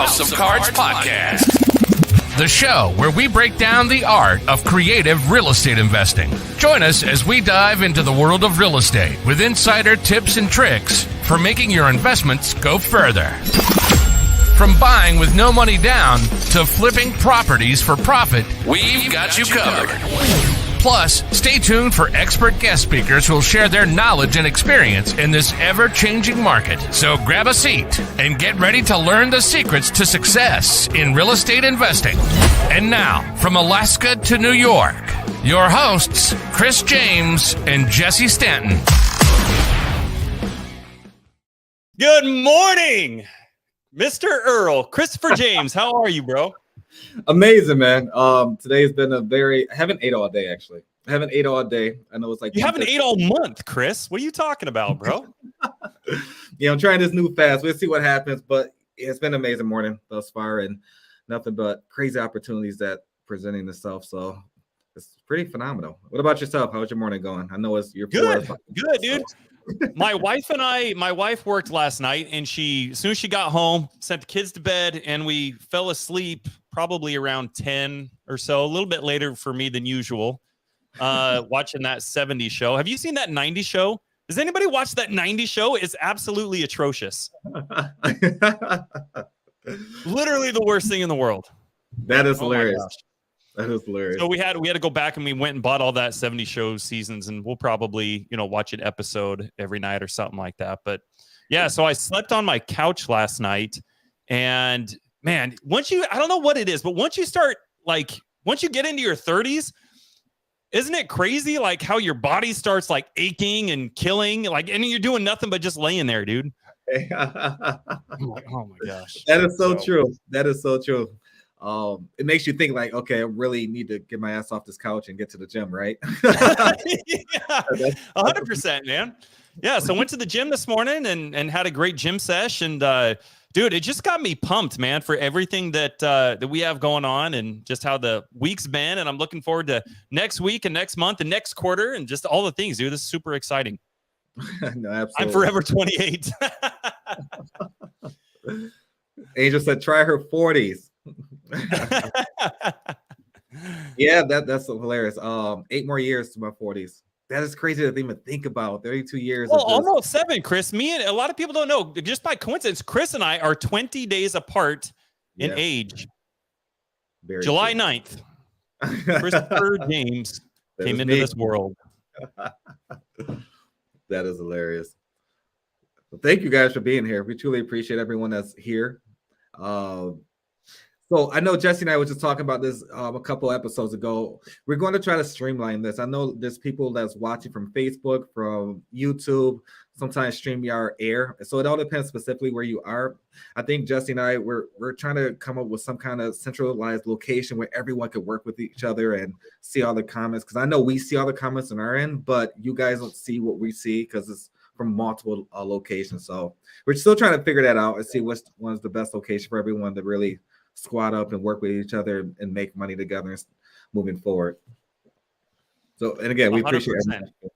House of Cards podcast, the show where we break down the art of creative real estate investing. Join us as we dive into the world of real estate with insider tips and tricks for making your investments go further. From buying with no money down to flipping properties for profit, we've got you covered. Plus, stay tuned for expert guest speakers who will share their knowledge and experience in this ever-changing market. So grab a seat and get ready to learn the secrets to success in real estate investing. And now, from Alaska to New York, your hosts, Chris James and Jesse Stanton. Good morning, Mr. Earl. Christopher James, how are you, bro? Amazing, man. Today's been I haven't ate all day, actually. I haven't ate all day. I know it's like... You haven't ate all month, Chris. What are you talking about, bro? Yeah, I'm trying this new fast. We'll see what happens, but it's been an amazing morning thus far and nothing but crazy opportunities that presenting itself. So it's pretty phenomenal. What about yourself? How's your morning going? I know it's your good, dude. My wife worked last night, and as soon as she got home, sent the kids to bed, and we fell asleep probably around 10 or so, a little bit later for me than usual, watching that 70s show. Have you seen that 90s show? Does anybody watch that 90s show? It's absolutely atrocious. Literally the worst thing in the world. That is hilarious. That is hilarious. So we had to go back, and we went and bought all that 70 show seasons, and we'll probably, watch an episode every night or something like that. But yeah, so I slept on my couch last night, and man, I don't know what it is, but once you get into your 30s, isn't it crazy? Like how your body starts like aching and killing, and you're doing nothing but just laying there, dude. I'm like, oh my gosh. That is so true. That is so true. It makes you think like, okay, I really need to get my ass off this couch and get to the gym, right? Yeah, 100%, man. Yeah, so went to the gym this morning and had a great gym sesh, and dude, it just got me pumped, man, for everything that we have going on and just how the week's been, and I'm looking forward to next week and next month and next quarter and just all the things, dude. This is super exciting. No, absolutely. I'm forever 28. Angel said, try her 40s. Yeah, that's hilarious. 8 more years to my 40s. That is crazy to even think about. 32 years. Well, almost 7, Chris. Me and a lot of people don't know. Just by coincidence, Chris and I are 20 days apart in age. Very July true. 9th. Christopher James came into this world. That is hilarious. Well, thank you guys for being here. We truly appreciate everyone that's here. So I know Jesse and I were just talking about this a couple episodes ago. We're going to try to streamline this. I know there's people that's watching from Facebook, from YouTube, sometimes StreamYard Air. So it all depends specifically where you are. I think Jesse and I, we're trying to come up with some kind of centralized location where everyone could work with each other and see all the comments. Because I know we see all the comments on our end, but you guys don't see what we see because it's from multiple locations. So we're still trying to figure that out and see which one's the best location for everyone to really squad up and work with each other and make money together moving forward. So, and again, we 100%. Appreciate it.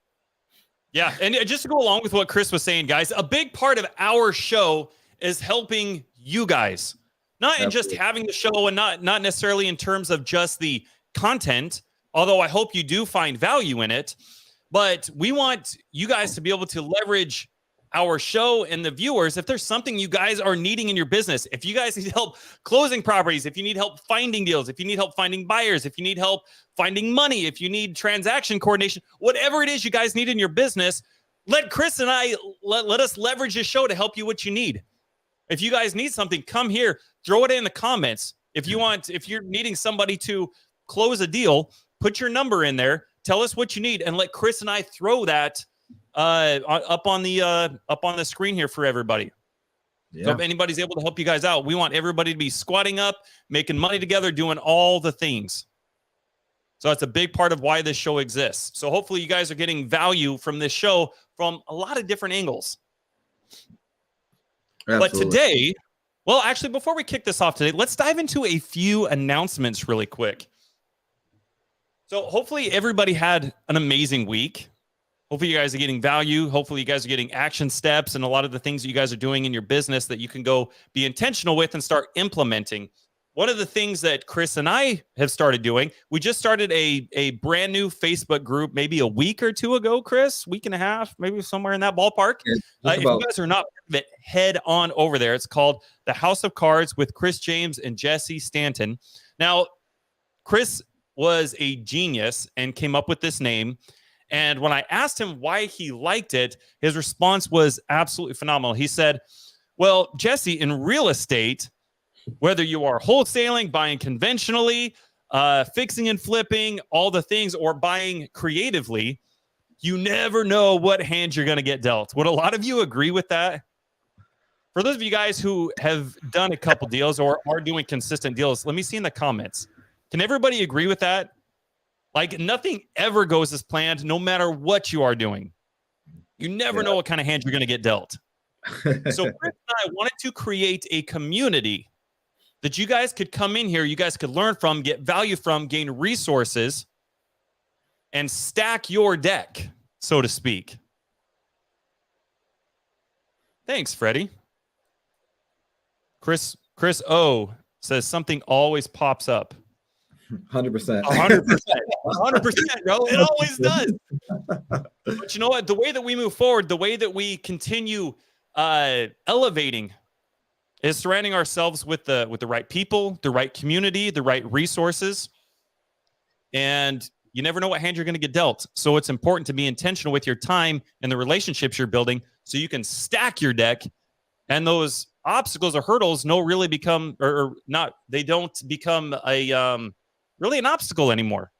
Yeah, and just to go along with what Chris was saying, guys, a big part of our show is helping you guys, not in just having the show and not necessarily in terms of just the content, although I hope you do find value in it, but we want you guys to be able to leverage our show and the viewers. If there's something you guys are needing in your business, if you guys need help closing properties, if you need help finding deals, if you need help finding buyers, if you need help finding money, if you need transaction coordination, whatever it is you guys need in your business, let Chris and I, let us leverage this show to help you what you need. If you guys need something, come here, throw it in the comments. If you're needing somebody to close a deal, put your number in there, tell us what you need, and let Chris and I throw that up on the screen here for everybody. Yeah. So if anybody's able to help you guys out, we want everybody to be squatting up, making money together, doing all the things. So that's a big part of why this show exists. So hopefully you guys are getting value from this show from a lot of different angles. Absolutely. But today, well, actually, before we kick this off today, let's dive into a few announcements really quick. So hopefully everybody had an amazing week. Hopefully you guys are getting value. Hopefully you guys are getting action steps and a lot of the things that you guys are doing in your business that you can go be intentional with and start implementing. One of the things that Chris and I have started doing, we just started a brand new Facebook group maybe a week or two ago, Chris, week and a half, maybe somewhere in that ballpark. If you guys are not part of it, head on over there. It's called The House of Cards with Chris James and Jesse Stanton. Now, Chris was a genius and came up with this name. And when I asked him why he liked it, his response was absolutely phenomenal. He said, well, Jesse, in real estate, whether you are wholesaling, buying conventionally, fixing and flipping, all the things, or buying creatively, you never know what hand you're going to get dealt. Would a lot of you agree with that? For those of you guys who have done a couple deals or are doing consistent deals, let me see in the comments. Can everybody agree with that? Like nothing ever goes as planned, no matter what you are doing. You never know what kind of hand you're going to get dealt. So Chris and I wanted to create a community that you guys could come in here, you guys could learn from, get value from, gain resources, and stack your deck, so to speak. Thanks, Freddie. Chris O says something always pops up. 100%. 100%, bro. It always does. But you know what? The way that we move forward, the way that we continue elevating is surrounding ourselves with the right people, the right community, the right resources. And you never know what hand you're going to get dealt. So it's important to be intentional with your time and the relationships you're building so you can stack your deck. And those obstacles or hurdles don't become a really an obstacle anymore.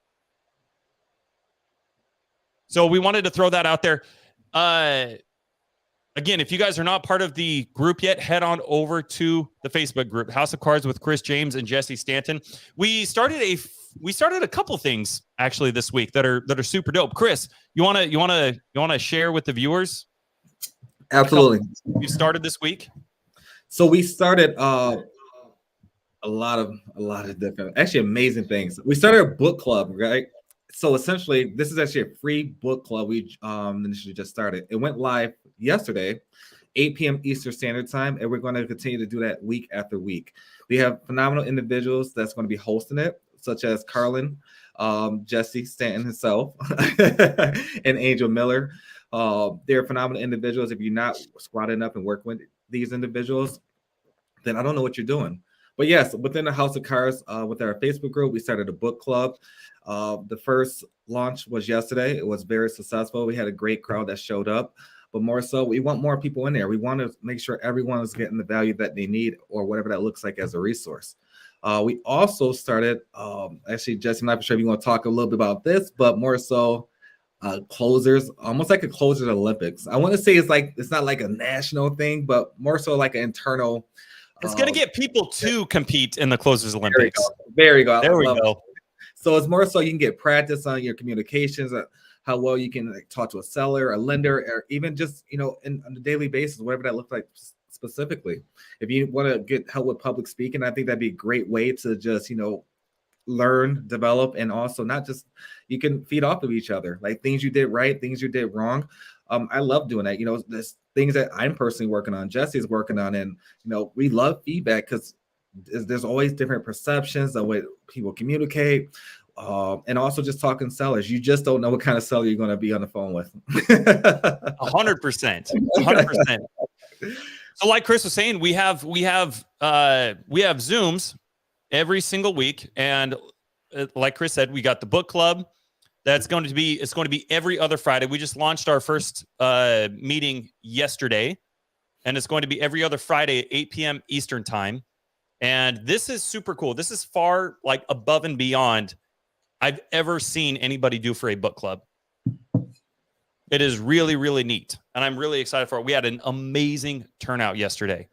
So we wanted to throw that out there. Again, if you guys are not part of the group yet, head on over to the Facebook group, House of Cards with Chris James and Jesse Stanton. We started a couple things actually this week that are super dope. Chris, you wanna share with the viewers? Absolutely. You started this week. So we started a lot of different, actually amazing things. We started a book club, right? So essentially, this is actually a free book club we initially just started. It went live yesterday, 8 p.m. Eastern Standard Time, and we're going to continue to do that week after week. We have phenomenal individuals that's going to be hosting it, such as Carlin, Jesse Stanton himself, and Angel Miller. They're phenomenal individuals. If you're not squatting up and working with these individuals, then I don't know what you're doing. But yes, within the House of Cards, with our Facebook group, we started a book club. The first launch was yesterday. It was very successful. We had a great crowd that showed up. But more so, we want more people in there. We want to make sure everyone is getting the value that they need or whatever that looks like as a resource. We also started, actually, Jesse, I'm not sure if you want to talk a little bit about this, but more so closers, almost like a closers Olympics. I want to say it's not like a national thing, but more so like an internal. It's going to get people to compete in the Closers Olympics. There we go. There we go. So it's more so you can get practice on your communications, how well you can talk to a seller, a lender, or even just, on a daily basis, whatever that looks like specifically. If you want to get help with public speaking, I think that'd be a great way to just, learn, develop, and also not just, you can feed off of each other, like things you did right, things you did wrong. I love doing that. There's things that I'm personally working on, Jesse's working on, and we love feedback because there's always different perceptions of way people communicate, and also just talking sellers. You just don't know what kind of seller you're going to be on the phone with. 100%. 100%. So, like Chris was saying, we have Zooms every single week, and like Chris said, we got the book club. It's going to be every other Friday. We just launched our first meeting yesterday, and it's going to be every other Friday at 8 p.m. Eastern time. And this is super cool. This is far above and beyond I've ever seen anybody do for a book club. It is really, really neat, and I'm really excited for it. We had an amazing turnout yesterday.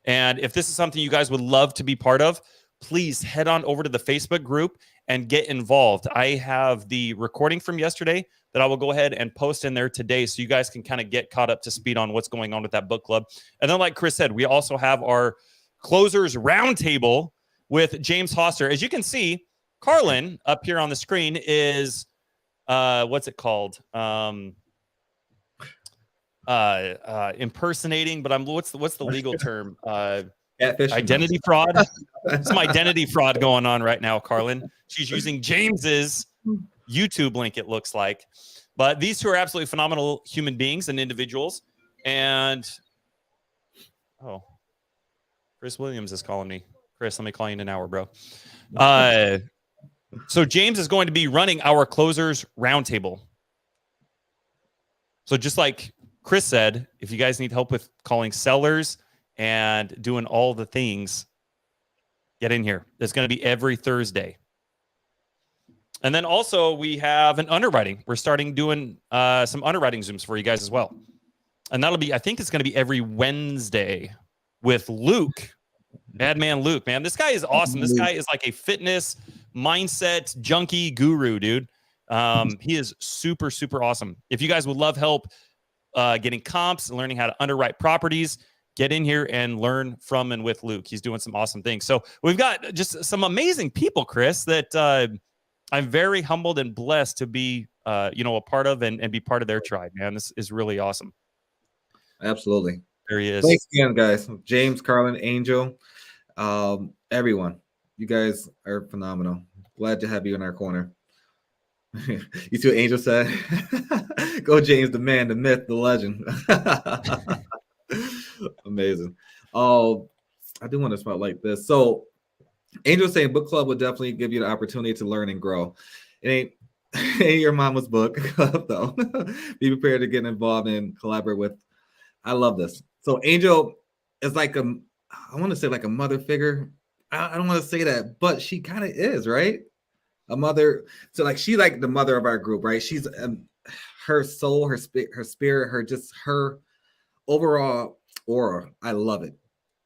And if this is something you guys would love to be part of, please head on over to the Facebook group and get involved. I have the recording from yesterday that I will go ahead and post in there today so you guys can kind of get caught up to speed on what's going on with that book club. And then like Chris said, we also have our Closers Roundtable with James Hoster. As you can see, Carlin up here on the screen is, what's it called? impersonating, but what's the legal term? Catfish. Identity fraud. Some identity fraud going on right now, Carlin. She's using James's YouTube link, it looks like. But these two are absolutely phenomenal human beings and individuals. And Chris Williams is calling me. Chris, let me call you in an hour, bro. So James is going to be running our closers roundtable. So just like Chris said, if you guys need help with calling sellers and doing all the things, get in here. It's going to be every Thursday. And then also we have an underwriting. We're starting doing some underwriting Zooms for you guys as well. And that'll be, I think it's going to be every Wednesday with Luke. Madman Luke, man. This guy is awesome. This guy is like a fitness mindset junkie guru, dude. He is super, super awesome. If you guys would love help getting comps and learning how to underwrite properties, get in here and learn from and with Luke. He's doing some awesome things. So we've got just some amazing people, Chris, that I'm very humbled and blessed to be, a part of and be part of their tribe, man. This is really awesome. Absolutely. There he is. Thanks again, guys. James, Carlin, Angel, everyone. You guys are phenomenal. Glad to have you in our corner. You see what Angel said? Go, James, the man, the myth, the legend. Amazing. I do want to spotlight this. So Angel saying book club would definitely give you the opportunity to learn and grow. It ain't your mama's book club, though. Be prepared to get involved and collaborate with. I love this. So Angel is like I want to say like a mother figure. I don't want to say that, but she kind of is, right? A mother. So like she's like the mother of our group, right? She's her soul, her spirit, her overall aura. I love it.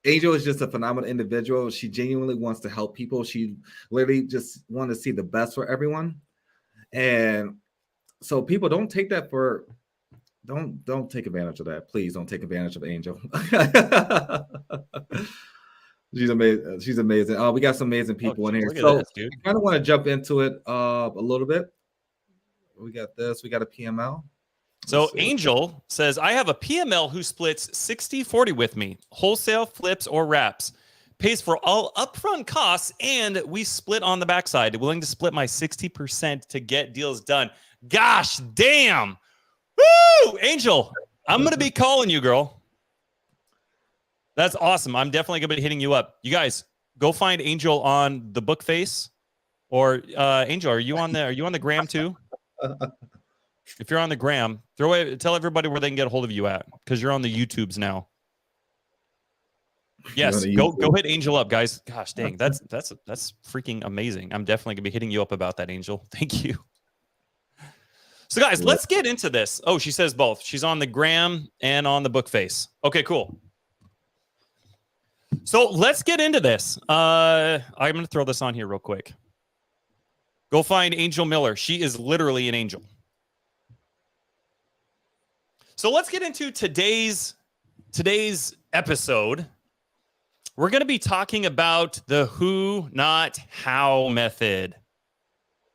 Angel is just a phenomenal individual. She genuinely wants to help people. She literally just wants to see the best for everyone. And so people don't take that for, don't take advantage of that. Please don't take advantage of Angel. She's amazing. She's amazing. We got some amazing people in here. So I kind of want to jump into it a little bit. We got this. We got a PML. So Angel says, I have a PML who splits 60-40 with me, wholesale, flips, or wraps, pays for all upfront costs, and we split on the backside. Willing to split my 60% to get deals done. Gosh, damn. Woo! Angel, I'm going to be calling you, girl. That's awesome. I'm definitely going to be hitting you up. You guys, go find Angel on the book face. Or Angel, are you on the gram too? If you're on the gram, tell everybody where they can get a hold of you at, because you're on the YouTubes now. Yes, go hit Angel up, guys. Gosh dang, that's freaking amazing. I'm definitely gonna be hitting you up about that, Angel. Thank you. So guys, let's get into this. Oh, she says both. She's on the gram and on the book face. Okay, cool. So let's get into this. I'm gonna throw this on here real quick. Go find Angel Miller. She is literally an angel. So let's get into today's episode. We're going to be talking about the who, not how method.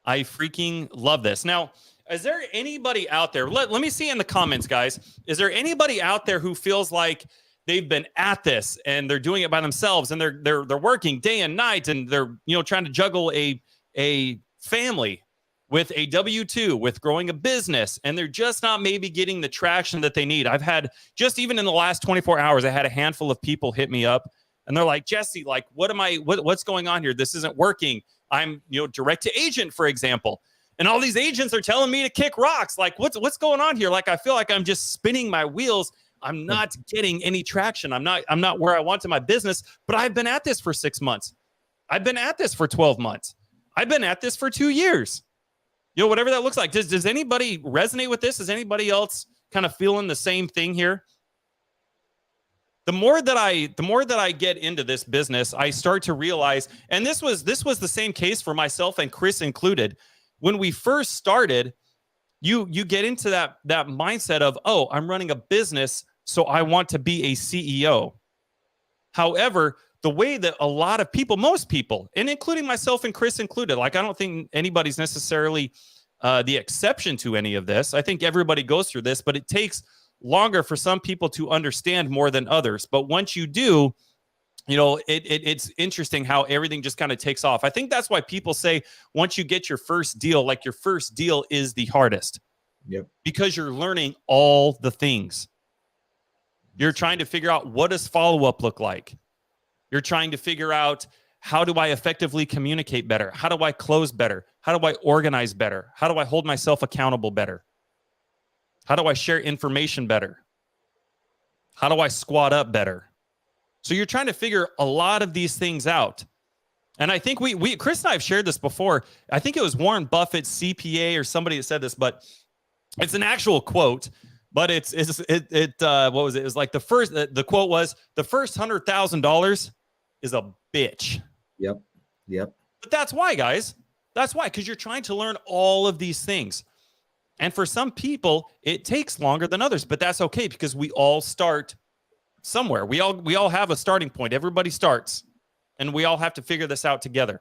I freaking love this. Now, is there anybody out there? Let me see in the comments, guys. Is there anybody out there who feels like they've been at this and they're doing it by themselves and they're working day and night and they're trying to juggle a family with a W-2, with growing a business, and they're just not maybe getting the traction that they need? I've had, just even in the last 24 hours, I had a handful of people hit me up, and they're like, Jesse, like, what's going on here? This isn't working. I'm, direct to agent, for example, and all these agents are telling me to kick rocks. Like, what's going on here? Like, I feel like I'm just spinning my wheels. I'm not getting any traction. I'm not where I want in my business, but I've been at this for 6 months. I've been at this for 12 months. I've been at this for 2 years. Whatever that looks like. Does anybody resonate with this? Is anybody else kind of feeling the same thing here? The more that I get into this business, I start to realize, and this was the same case for myself and Chris included. When we first started, you get into that mindset of, oh, I'm running a business, so I want to be a CEO. However, the way that a lot of people, most people, and including myself and Chris included, like, I don't think anybody's necessarily the exception to any of this. I think everybody goes through this, but it takes longer for some people to understand more than others. But once you do, it's interesting how everything just kind of takes off. I think that's why people say once you get your first deal, like your first deal is the hardest. Yep. Because you're learning all the things. You're trying to figure out, what does follow-up look like? You're trying to figure out, how do I effectively communicate better? How do I close better? How do I organize better? How do I hold myself accountable better? How do I share information better? How do I squat up better? So you're trying to figure a lot of these things out. And I think we Chris and I have shared this before. I think it was Warren Buffett's CPA or somebody that said this, but it's an actual quote. But what was it? It was like the quote was, the first $100,000 is a bitch. Yep. But that's why, guys. That's why, because you're trying to learn all of these things. And for some people, it takes longer than others, but that's okay, because we all start somewhere. We all have a starting point. Everybody starts, and we all have to figure this out together.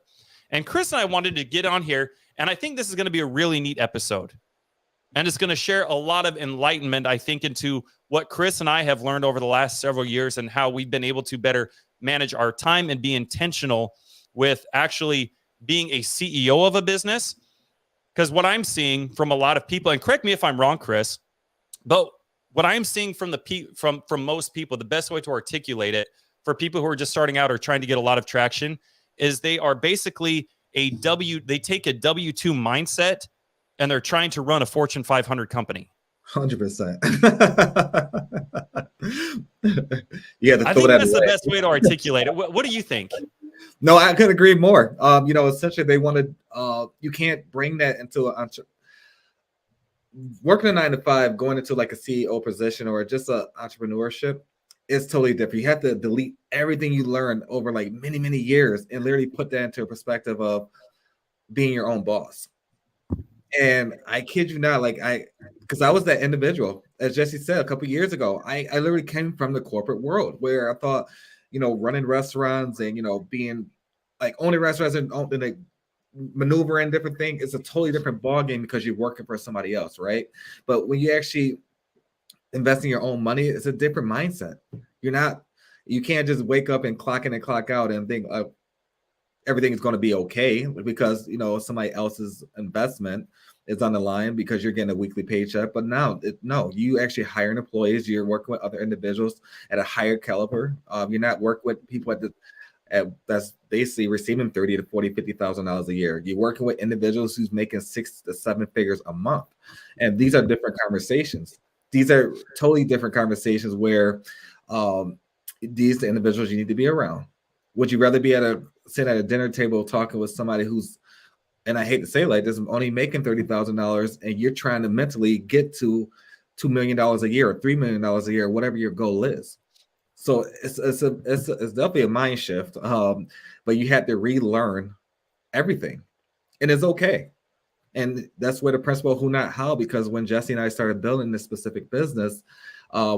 And Chris and I wanted to get on here, and I think this is going to be a really neat episode. And it's going to share a lot of enlightenment, I think, into what Chris and I have learned over the last several years and how we've been able to better manage our time and be intentional with actually being a CEO of a business. Because what I'm seeing from a lot of people, and correct me if I'm wrong, Chris, but what I'm seeing from most people, the best way to articulate it for people who are just starting out or trying to get a lot of traction is they are basically they take a W-2 mindset and they're trying to run a Fortune 500 company. 100%. Yeah, I think that's the best way to articulate it. What do you think? No, I could agree more. Essentially they wanted, you can't bring that into working a 9-to-5, going into like a CEO position or just a entrepreneurship is totally different. You have to delete everything you learned over like many, many years and literally put that into a perspective of being your own boss. And I kid you not, because I was that individual, as Jesse said a couple of years ago, I literally came from the corporate world where I thought, running restaurants and, being like owning restaurants and like maneuvering different things, it's a totally different ballgame because you're working for somebody else, right? But when you actually invest in your own money, it's a different mindset. You can't just wake up and clock in and clock out and think everything is going to be okay because somebody else's investment is on the line because you're getting a weekly paycheck. But no, you actually hiring employees. You're working with other individuals at a higher caliber. You're not working with people that's basically receiving $30,000 to $40,000, $50,000 a year. You're working with individuals who's making 6 to 7 figures a month, and these are different conversations. These are totally different conversations where these individuals you need to be around. Would you rather be sit at a dinner table talking with somebody who's, and I hate to say like this, only making $30,000 and you're trying to mentally get to $2 million a year or $3 million a year, whatever your goal is. So it's definitely a mind shift, but you had to relearn everything, and it's okay. And that's where the principle of who, not how, because when Jesse and I started building this specific business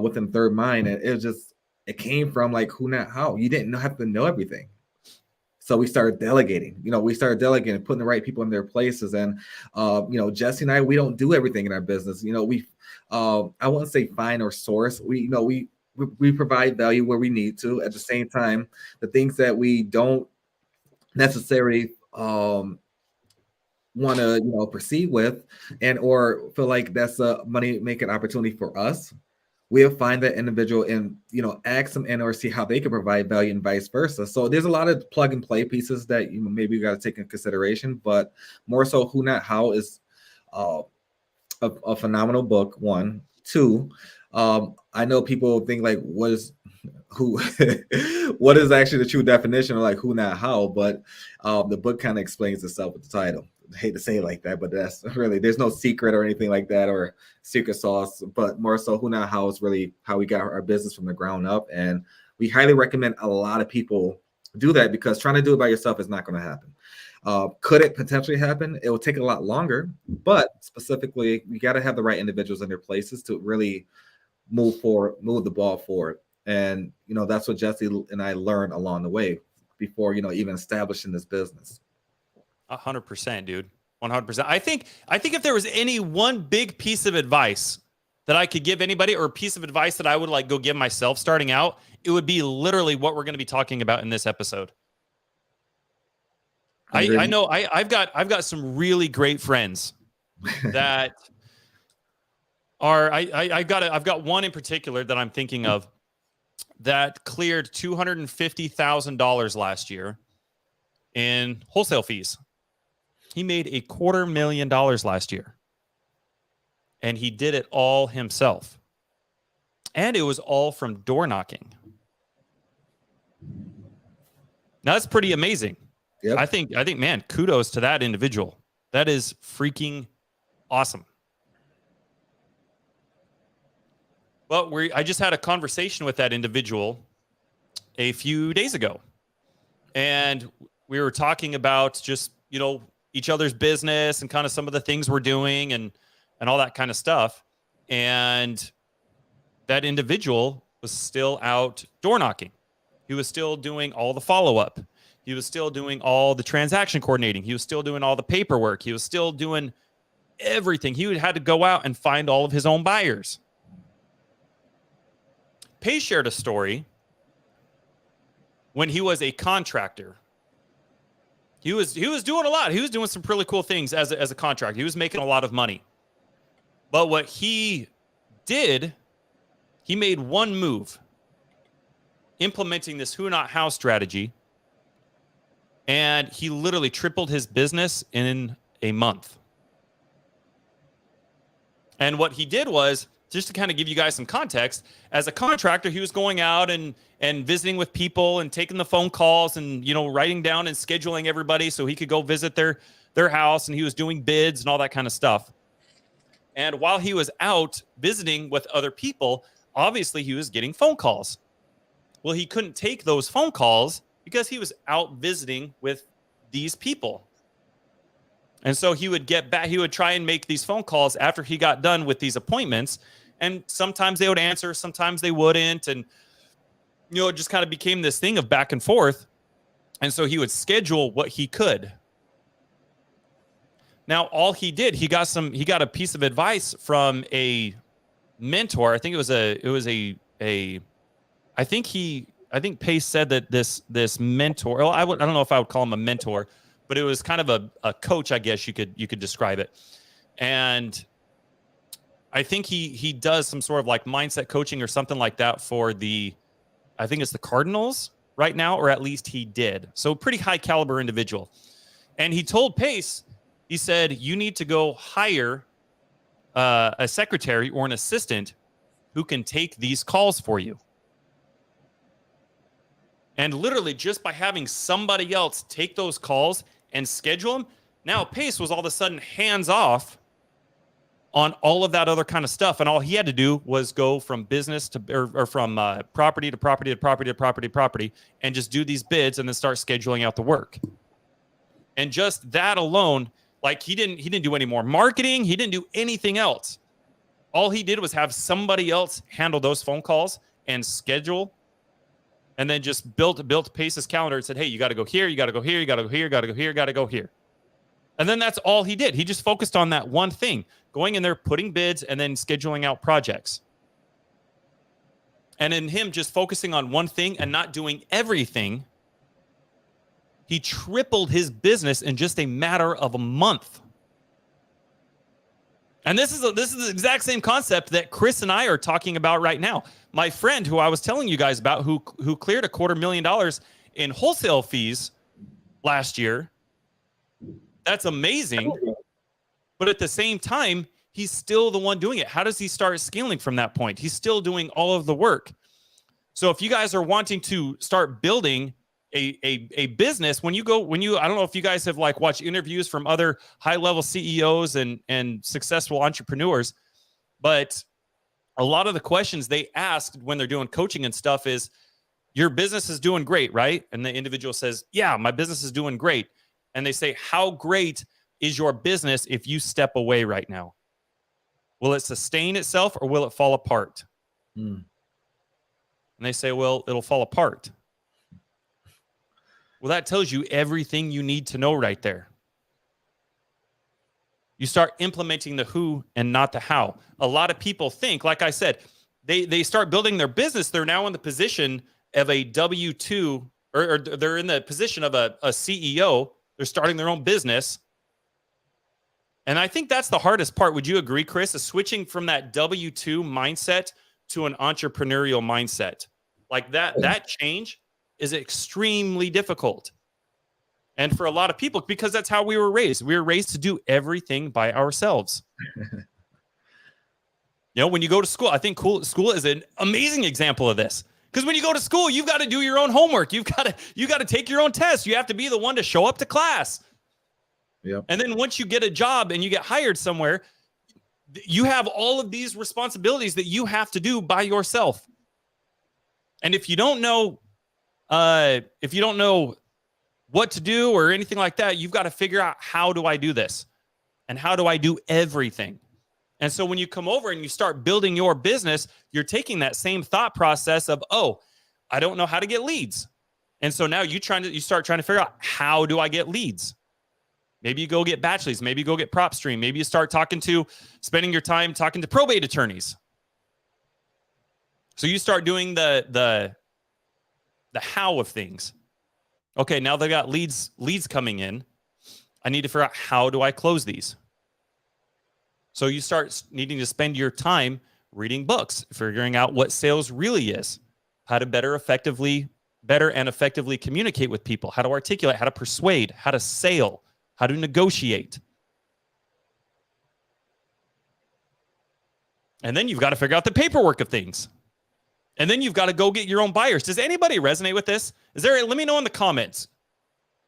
within Third Mind, and it came from like who, not how. You didn't have to know everything. So we started delegating, putting the right people in their places. And, Jesse and I, we don't do everything in our business. I wouldn't say find or source. We provide value where we need to. At the same time, the things that we don't necessarily want to proceed with or feel like that's a money making opportunity for us, we'll find that individual and ask them and or see how they can provide value and vice versa. So there's a lot of plug and play pieces that maybe you got to take into consideration, but more so Who Not How is a phenomenal book. 1, 2, I know people think like what is actually the true definition of like who, not how, but the book kind of explains itself with the title. I hate to say it like that, but that's really, there's no secret or anything like that or secret sauce, but more so Who Not How is really how we got our business from the ground up. And we highly recommend a lot of people do that because trying to do it by yourself is not going to happen. Could it potentially happen? It will take a lot longer, but specifically, you got to have the right individuals in their places to really move the ball forward. And, that's what Jesse and I learned along the way before, even establishing this business. 100%, dude. 100%. I think if there was any one big piece of advice that I could give anybody, or a piece of advice that I would like go give myself starting out, it would be literally what we're going to be talking about in this episode. I know I've got some really great friends that are I've got one in particular that I'm thinking of that cleared $250,000 last year in wholesale fees. He made $250,000 last year, and he did it all himself, and it was all from door knocking. Now that's pretty amazing. Yep. I think, man, kudos to that individual. That is freaking awesome. Well, I just had a conversation with that individual a few days ago, and we were talking about just, each other's business and kind of some of the things we're doing and all that kind of stuff. And that individual was still out door knocking. He was still doing all the follow-up. He was still doing all the transaction coordinating. He was still doing all the paperwork. He was still doing everything. He had to go out and find all of his own buyers. Pace shared a story when he was a contractor. He was doing a lot. He was doing some really cool things as a contractor. He was making a lot of money. But what he did, he made one move, implementing this who not how strategy, and he literally tripled his business in a month. And what he did was, just to kind of give you guys some context, as a contractor, he was going out and visiting with people and taking the phone calls and, writing down and scheduling everybody so he could go visit their house, and he was doing bids and all that kind of stuff. And while he was out visiting with other people, obviously he was getting phone calls. Well, he couldn't take those phone calls because he was out visiting with these people. And so he would get back, he would try and make these phone calls after he got done with these appointments. And sometimes they would answer, sometimes they wouldn't. And, it just kind of became this thing of back and forth. And so he would schedule what he could. Now, all he did, he got a piece of advice from a mentor. I think I think Pace said that this mentor, well, I don't know if I would call him a mentor, but it was kind of a coach, I guess you could describe it. And I think he does some sort of like mindset coaching or something like that for I think it's the Cardinals right now, or at least he did. So pretty high caliber individual. And he told Pace, he said, you need to go hire a secretary or an assistant who can take these calls for you. And literally just by having somebody else take those calls and schedule them, now Pace was all of a sudden hands off on all of that other kind of stuff. And all he had to do was go from business to, or from property to property to property to property to property, and just do these bids and then start scheduling out the work. And just that alone, like he didn't do any more marketing. He didn't do anything else. All he did was have somebody else handle those phone calls and schedule, and then just built Pace's calendar and said, hey, you got to go here, you got to go here, you got to go here, you got to go here, you got to go here. And then that's all he did. He just focused on that one thing, going in there, putting bids, and then scheduling out projects. And in him just focusing on one thing and not doing everything, he tripled his business in just a matter of a month. And this is the exact same concept that Chris and I are talking about right now. My friend who I was telling you guys about, who cleared $250,000 in wholesale fees last year. That's amazing. But at the same time, he's still the one doing it. How does he start scaling from that point? He's still doing all of the work. So if you guys are wanting to start building a business, I don't know if you guys have like watched interviews from other high-level CEOs and successful entrepreneurs, but a lot of the questions they ask when they're doing coaching and stuff is, your business is doing great, right? And the individual says, yeah, my business is doing great. And they say, how great is your business if you step away right now? Will it sustain itself or will it fall apart? And they say, well, it'll fall apart. Well, that tells you everything you need to know right there. You start implementing the who and not the how. A lot of people think, like I said, they start building their business. They're now in the position of a W-2, or they're in the position of a CEO. They're starting their own business. And I think that's the hardest part. Would you agree, Chris? Is switching from that W-2 mindset to an entrepreneurial mindset. Like that change is extremely difficult. And for a lot of people, because that's how we were raised. We were raised to do everything by ourselves. When you go to school, I think school is an amazing example of this. Because when you go to school, you've got to do your own homework. You got to take your own tests. You have to be the one to show up to class. Yep. And then once you get a job and you get hired somewhere, you have all of these responsibilities that you have to do by yourself. And if you don't know what to do or anything like that, you've got to figure out, how do I do this? And how do I do everything? And so when you come over and you start building your business, you're taking that same thought process of, oh, I don't know how to get leads. And so now you start trying to figure out, how do I get leads? Maybe you go get batch leads. Maybe you go get PropStream. Maybe you start spending your time talking to probate attorneys. So you start doing the how of things. Okay, now they've got leads coming in. I need to figure out, how do I close these? So you start needing to spend your time reading books, figuring out what sales really is, how to better and effectively communicate with people, how to articulate, how to persuade, how to sell, how to negotiate. And then you've got to figure out the paperwork of things. And then you've got to go get your own buyers. Does anybody resonate with this? Let me know in the comments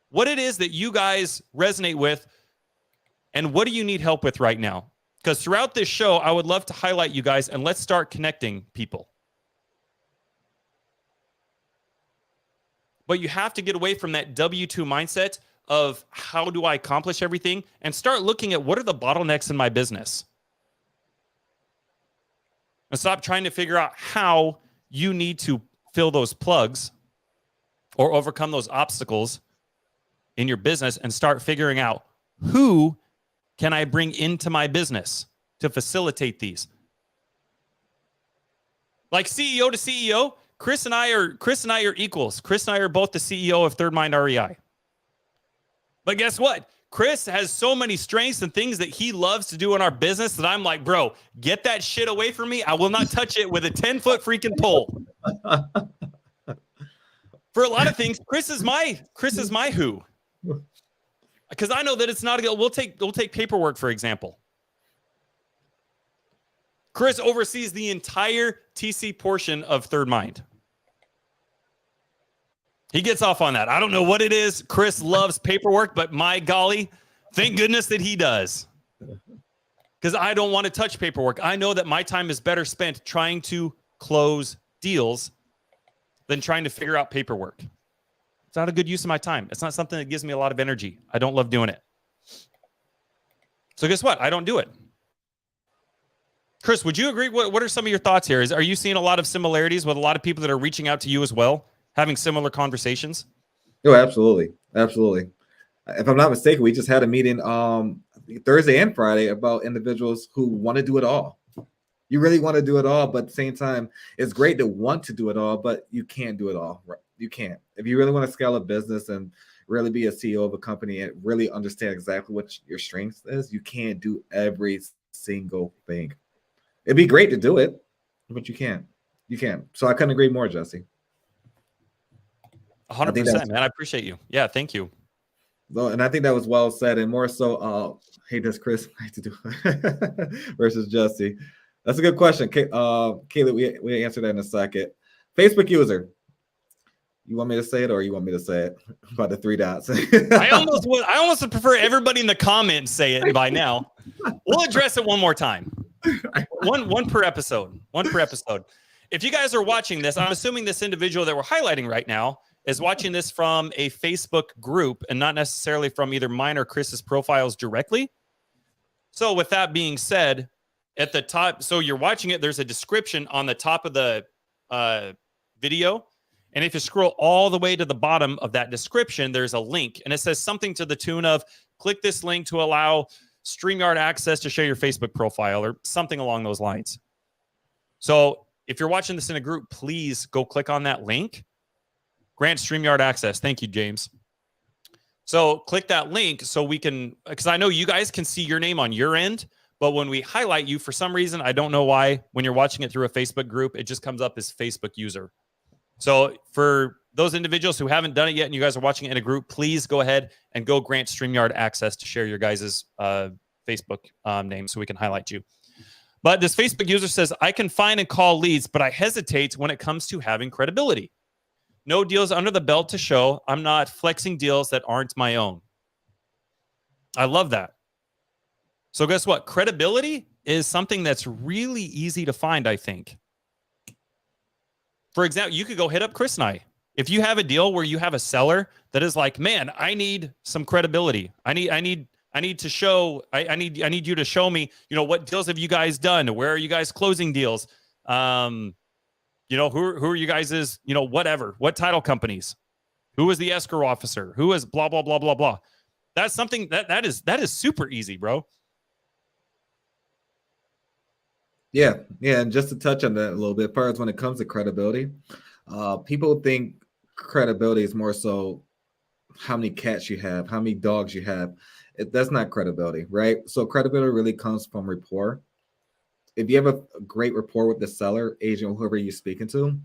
what it is that you guys resonate with, and what do you need help with right now? Because throughout this show, I would love to highlight you guys, and let's start connecting people. But you have to get away from that W-2 mindset of, how do I accomplish everything, and start looking at, what are the bottlenecks in my business? And stop trying to figure out how you need to fill those plugs or overcome those obstacles in your business, and start figuring out, who can I bring into my business to facilitate these? Like CEO to CEO, Chris and I are equals. Chris and I are both the CEO of Third Mind REI. But guess what? Chris has so many strengths and things that he loves to do in our business that I'm like, bro, get that shit away from me. I will not touch it with a 10-foot freaking pole. For a lot of things, Chris is my who. Because I know that it's not we'll take paperwork, for example. Chris oversees the entire TC portion of Third Mind. He gets off on that. I don't know what it is. Chris loves paperwork, but my golly, thank goodness that he does. Because I don't want to touch paperwork. I know that my time is better spent trying to close deals than trying to figure out paperwork. It's not a good use of my time. It's not something that gives me a lot of energy. I don't love doing it. So guess what? I don't do it. Chris, would you agree? What are some of your thoughts here? Are you seeing a lot of similarities with a lot of people that are reaching out to you as well, having similar conversations? Oh, absolutely. Absolutely. If I'm not mistaken, we just had a meeting Thursday and Friday about individuals who want to do it all. You really want to do it all, but at the same time, it's great to want to do it all, but you can't do it all. You can't. If you really want to scale a business and really be a CEO of a company and really understand exactly what your strength is, you can't do every single thing. It'd be great to do it, but you can't. You can't. So I couldn't agree more, Jesse. 100%, man. I appreciate you. Yeah, thank you. Well, and I think that was well said, and more so, hey, does Chris like to do versus Jesse? That's a good question. Kayla, we answer that in a second. Facebook user. You want me to say it, or you want me to say it about the 3 dots? I almost would prefer everybody in the comments say it by now. We'll address it one more time. One per episode. One per episode. If you guys are watching this, I'm assuming this individual that we're highlighting right now is watching this from a Facebook group and not necessarily from either mine or Chris's profiles directly. So with that being said, at the top, so you're watching it, there's a description on the top of the video. And if you scroll all the way to the bottom of that description, there's a link, and it says something to the tune of, click this link to allow StreamYard access to share your Facebook profile or something along those lines. So if you're watching this in a group, please go click on that link. Grant StreamYard access. Thank you, James. So click that link so we can, because I know you guys can see your name on your end, but when we highlight you, for some reason, I don't know why, when you're watching it through a Facebook group, it just comes up as Facebook user. So for those individuals who haven't done it yet and you guys are watching it in a group, please go ahead and go grant StreamYard access to share your guys' Facebook name so we can highlight you. But this Facebook user says, I can find and call leads, but I hesitate when it comes to having credibility. No deals under the belt to show. I'm not flexing deals that aren't my own. I love that. So guess what? Credibility is something that's really easy to find, I think. For example, you could go hit up Chris and I. If you have a deal where you have a seller that is like, man, I need some credibility. I need to show, I need you to show me, what deals have you guys done? Where are you guys closing deals? Who are you guys' whatever, what title companies? Who is the escrow officer? Who is blah, blah, blah, blah, blah. That's something that is super easy, bro. Yeah. And just to touch on that a little bit, as far as when it comes to credibility, people think credibility is more so how many cats you have, how many dogs you have. That's not credibility, right? So credibility really comes from rapport. If you have a great rapport with the seller, agent, whoever you're speaking to,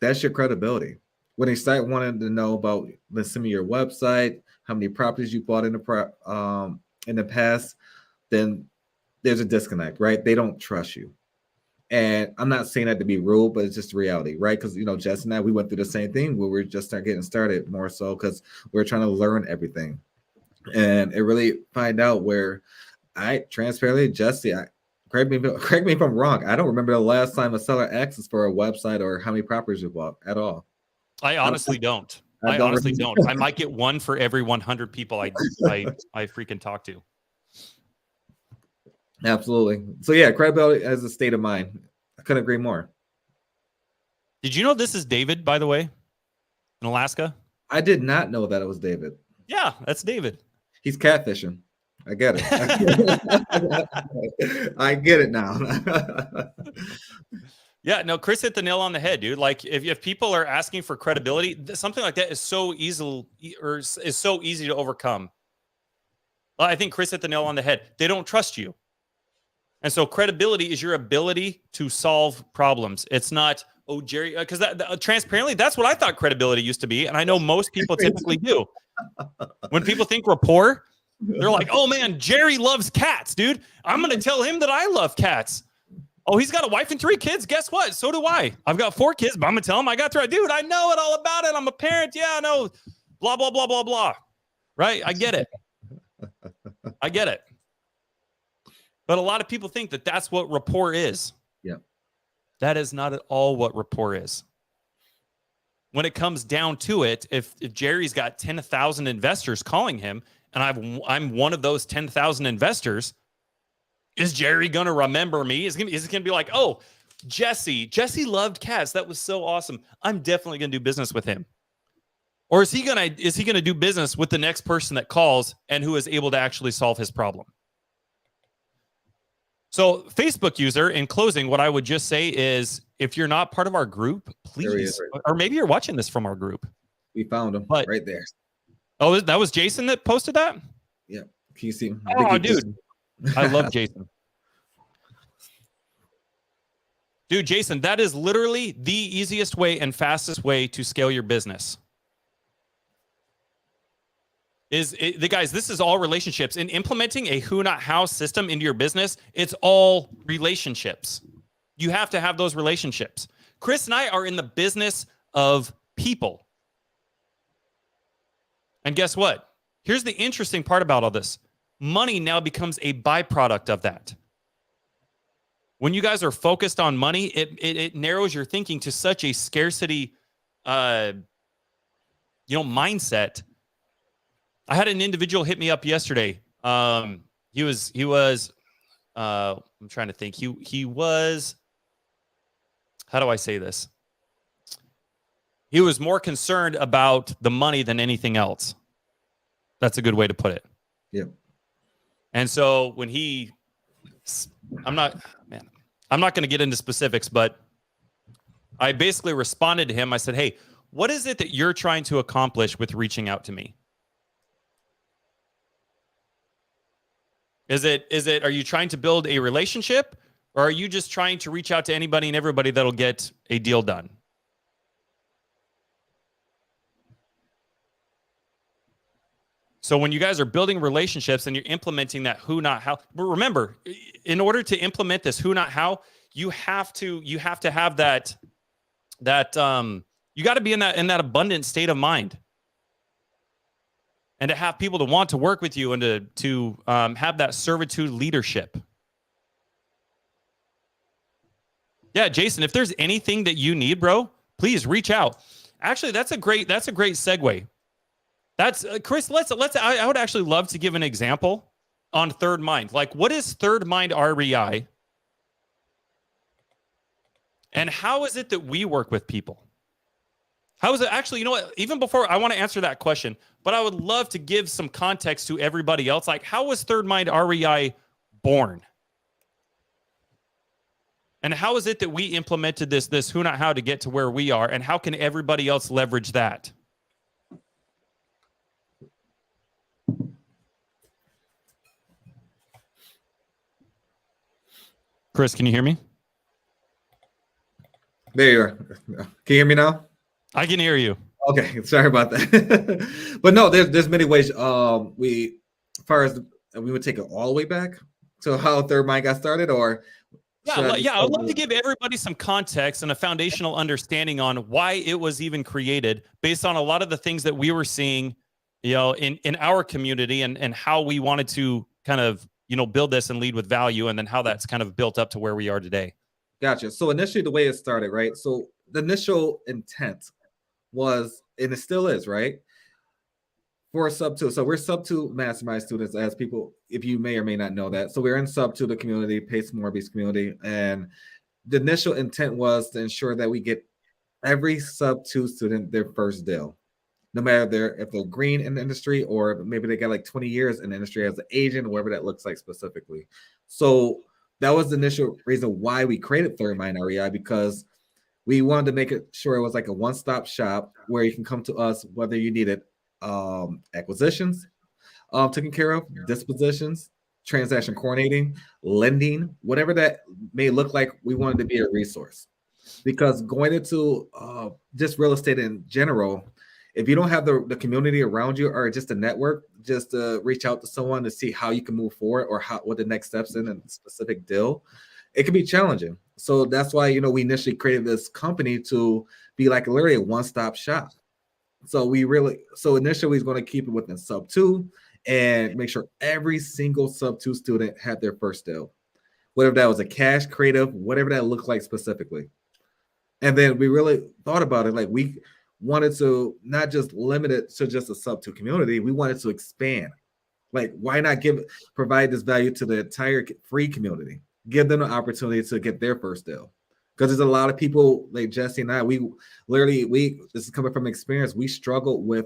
that's your credibility. When they start wanting to know about, let's send me your website, how many properties you bought in the past, then there's a disconnect, right? They don't trust you. And I'm not saying that to be rude, but it's just reality, right? Because, Jess and I, we went through the same thing where we're just getting started more so because we're trying to learn everything. And it really find out where transparently, Jesse, correct me if I'm wrong. I don't remember the last time a seller asked us for a website or how many properties you bought at all. I honestly don't. I honestly don't. I might get one for every 100 people I freaking talk to. Absolutely. So yeah, credibility as a state of mind. I couldn't agree more. Did you know this is David, by the way, in Alaska? I did not know that it was David. Yeah, that's David. He's catfishing. I get it. I get it now. Yeah, no, Chris hit the nail on the head, dude. Like if people are asking for credibility, something like that is so easy to overcome. I think Chris hit the nail on the head. They don't trust you. And so credibility is your ability to solve problems. It's not, oh, Jerry, because transparently, that's what I thought credibility used to be. And I know most people typically do. When people think rapport, they're like, oh, man, Jerry loves cats, dude. I'm going to tell him that I love cats. Oh, he's got a wife and 3 kids. Guess what? So do I. I've got 4 kids, but I'm going to tell him I got 3. Dude, I know it all about it. I'm a parent. Yeah, I know. Blah, blah, blah, blah, blah. Right? I get it. I get it. But a lot of people think that that's what rapport is. Yeah. That is not at all what rapport is. When it comes down to it, if Jerry's got 10,000 investors calling him, and I'm one of those 10,000 investors, is Jerry going to remember me? Is it going to be like, oh, Jesse loved cats. That was so awesome. I'm definitely going to do business with him. Or is he going to do business with the next person that calls and who is able to actually solve his problem? So Facebook user, in closing, what I would just say is if you're not part of our group, please, or maybe you're watching this from our group. We found him right there. Oh, that was Jason that posted that? Yeah. Can you see him? Oh, dude. I love Jason. Dude, Jason, that is literally the easiest way and fastest way to scale your business. Guys, this is all relationships. In implementing a who, not how system into your business, it's all relationships. You have to have those relationships. Chris and I are in the business of people. And guess what? Here's the interesting part about all this. Money now becomes a byproduct of that. When you guys are focused on money, it narrows your thinking to such a scarcity, mindset. I had an individual hit me up yesterday. He was. I'm trying to think. He was. How do I say this? He was more concerned about the money than anything else. That's a good way to put it. Yeah. And so when I'm not going to get into specifics, but I basically responded to him. I said, hey, what is it that you're trying to accomplish with reaching out to me? Are you trying to build a relationship, or are you just trying to reach out to anybody and everybody that'll get a deal done? So when you guys are building relationships and you're implementing that who, not how, but remember, in order to implement this who, not how, you have to have that you got to be in that abundant state of mind, and to have people to want to work with you, and to have that servitude leadership. Yeah, Jason, if there's anything that you need, bro, please reach out. Actually, that's a great segue. That's Chris. I would actually love to give an example on Third Mind. Like, what is Third Mind REI, and how is it that we work with people? How is it actually? You know what? Even before I want to answer that question, but I would love to give some context to everybody else. Like, how was Third Mind REI born? And how is it that we implemented this who, not how, to get to where we are? And how can everybody else leverage that? Chris, can you hear me? There you are. Can you hear me now? I can hear you. Okay, sorry about that. But no, there's many ways. As far as we would take it all the way back to how Third Mind got started, or I would love to give everybody some context and a foundational understanding on why it was even created, based on a lot of the things that we were seeing, in our community, and how we wanted to kind of, build this and lead with value, and then how that's kind of built up to where we are today. Gotcha. So initially, the way it started, right? So the initial intent was, and it still is, right, for sub 2. So we're sub 2 mastermind students, as people, if you may or may not know that. So we're in sub 2, the community, Pace Morbius community, and the initial intent was to ensure that we get every sub 2 student their first deal, no matter if they're green in the industry, or maybe they got like 20 years in the industry as an agent, or whatever that looks like specifically. So that was the initial reason why we created Third Mind REI, because we wanted to make it sure it was like a one-stop shop where you can come to us whether you needed acquisitions taken care of, dispositions, transaction coordinating, lending, whatever that may look like. We wanted to be a resource, because going into just real estate in general, if you don't have the community around you, or just a network, just to reach out to someone to see how you can move forward, or what the next steps in a specific deal, it can be challenging. So that's why, we initially created this company to be like literally a one-stop shop. So initially we was going to keep it within sub 2 and make sure every single sub 2 student had their first deal, whether that was a cash, creative, whatever that looked like specifically. And then we really thought about it. Like, we wanted to not just limit it to just a sub 2 community. We wanted to expand. Like, why not provide this value to the entire free community? Give them an opportunity to get their first deal. Because there's a lot of people like Jesse and I, this is coming from experience. We struggle with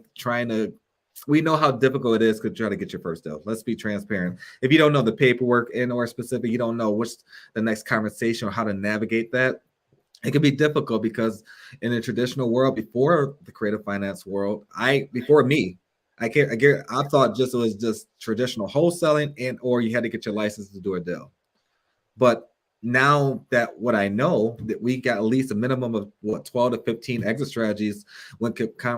we know how difficult it is to try to get your first deal. Let's be transparent. If you don't know the paperwork or specific, you don't know what's the next conversation or how to navigate that, it can be difficult, because in the traditional world, before the creative finance world, I thought it was just traditional wholesaling, or you had to get your license to do a deal. But now that what I know, that we got at least a minimum of 12 to 15 exit strategies when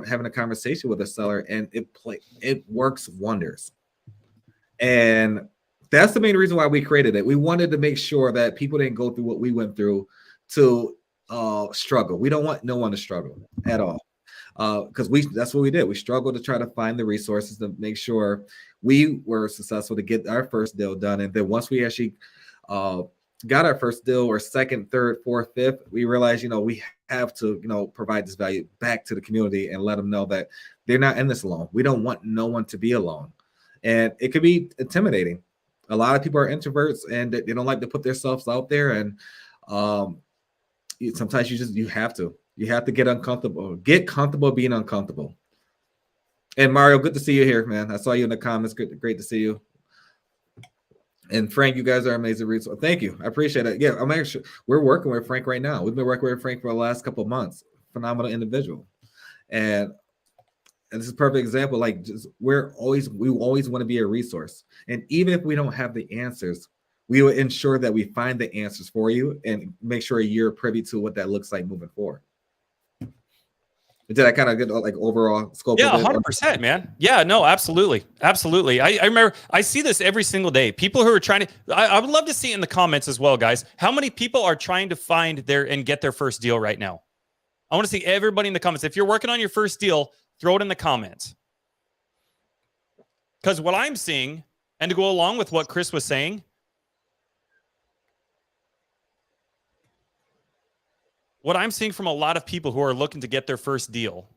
having a conversation with a seller, and it works wonders. And that's the main reason why we created it. We wanted to make sure that people didn't go through what we went through to struggle. We don't want no one to struggle at all, because that's what we did. We struggled to try to find the resources to make sure we were successful to get our first deal done. And then once we actually got our first deal, or second, third, fourth, fifth, we realized, we have to, provide this value back to the community and let them know that they're not in this alone. We don't want no one to be alone. And it could be intimidating. A lot of people are introverts, and they don't like to put themselves out there. And sometimes you have to get comfortable being uncomfortable. And Mario, good to see you here, man. I saw you in the comments. Great to see you. And Frank, you guys are amazing resource. Thank you. I appreciate it. Yeah, I'm actually we're working with Frank right now. We've been working with Frank for the last couple of months. Phenomenal individual. And this is a perfect example. Like just we always want to be a resource. And even if we don't have the answers, we will ensure that we find the answers for you and make sure you're privy to what that looks like moving forward. Did I kind of get like overall scope? Yeah, of it? 100%, man. Yeah, no, absolutely. Absolutely. I remember I see this every single day. People who are trying to, I would love to see in the comments as well, guys. How many people are trying to find and get their first deal right now? I want to see everybody in the comments. If you're working on your first deal, throw it in the comments. Because what I'm seeing, and to go along with what Chris was saying, what I'm seeing from a lot of people who are looking to get their first deal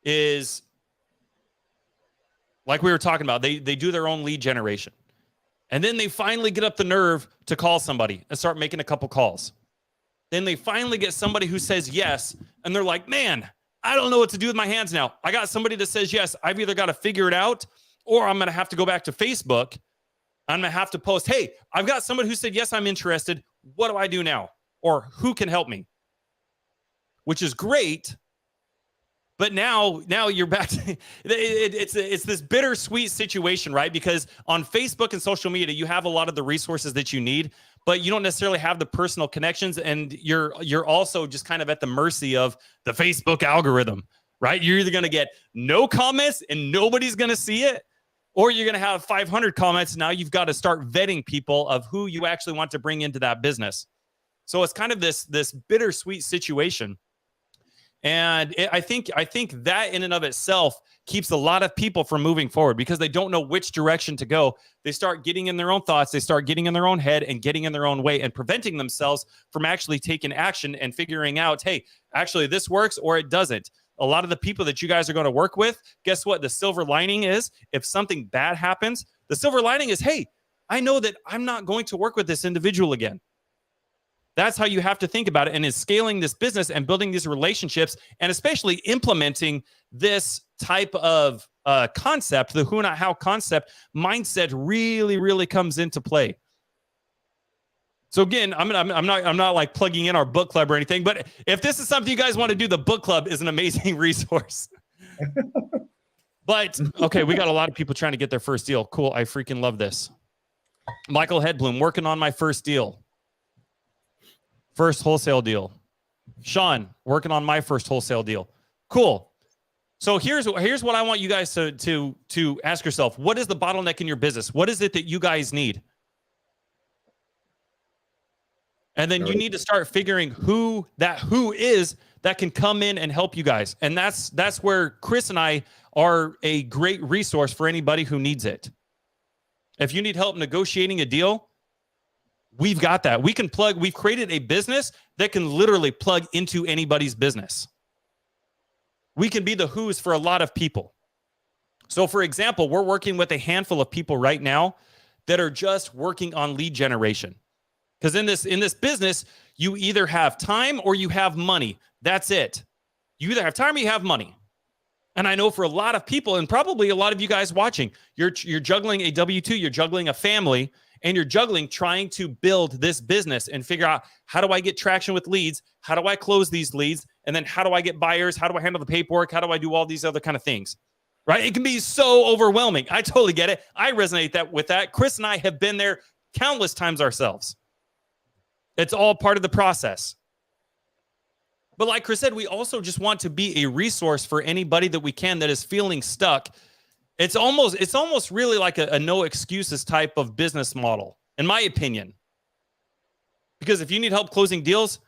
is, like we were talking about, they do their own lead generation. And then they finally get up the nerve to call somebody and start making a couple calls. Then they finally get somebody who says yes, and they're like, man, I don't know what to do with my hands now. I got somebody that says yes. I've either got to figure it out, or I'm going to have to go back to Facebook. I'm going to have to post, hey, I've got somebody who said, yes, I'm interested. What do I do now? Or who can help me? Which is great. But now you're back to it's this bittersweet situation, right? Because on Facebook and social media, you have a lot of the resources that you need, but you don't necessarily have the personal connections, and you're also just kind of at the mercy of the Facebook algorithm, right? You're either going to get no comments and nobody's going to see it, or you're going to have 500 comments. Now you've got to start vetting people of who you actually want to bring into that business. So it's kind of this bittersweet situation. And I think that in and of itself keeps a lot of people from moving forward because they don't know which direction to go. They start getting in their own thoughts. They start getting in their own head and getting in their own way and preventing themselves from actually taking action and figuring out, hey, actually this works or it doesn't. A lot of the people that you guys are going to work with, guess what? The silver lining is if something bad happens, the silver lining is, hey, I know that I'm not going to work with this individual again. That's how you have to think about it, and is scaling this business and building these relationships, and especially implementing this type of concept, the who not how concept mindset really, really comes into play. So again, I'm not like plugging in our book club or anything, but if this is something you guys want to do, the book club is an amazing resource. But okay, we got a lot of people trying to get their first deal. Cool, I freaking love this. Michael Headbloom, working on my first deal. First wholesale deal. Sean, working on my first wholesale deal. Cool. So here's what I want you guys to ask yourself. What is the bottleneck in your business? What is it that you guys need? And then you need to start figuring who is that can come in and help you guys. And that's where Chris and I are a great resource for anybody who needs it. If you need help negotiating a deal, we've got that. We've created a business that can literally plug into anybody's business. We can be the who's for a lot of people. So for example, we're working with a handful of people right now that are just working on lead generation. Because in this business, you either have time or you have money. That's it. You either have time or you have money. And I know for a lot of people, and probably a lot of you guys watching, you're juggling a W-2, you're juggling a family, and you're juggling trying to build this business and figure out, how do I get traction with leads? How do I close these leads? And then how do I get buyers? How do I handle the paperwork? How do I do all these other kind of things? Right? It can be so overwhelming. I totally get it. I resonate with that. Chris and I have been there countless times ourselves. It's all part of the process. But like Chris said, we also just want to be a resource for anybody that we can that is feeling stuck. It's almost really like a no excuses type of business model, in my opinion. Because if you need help closing deals,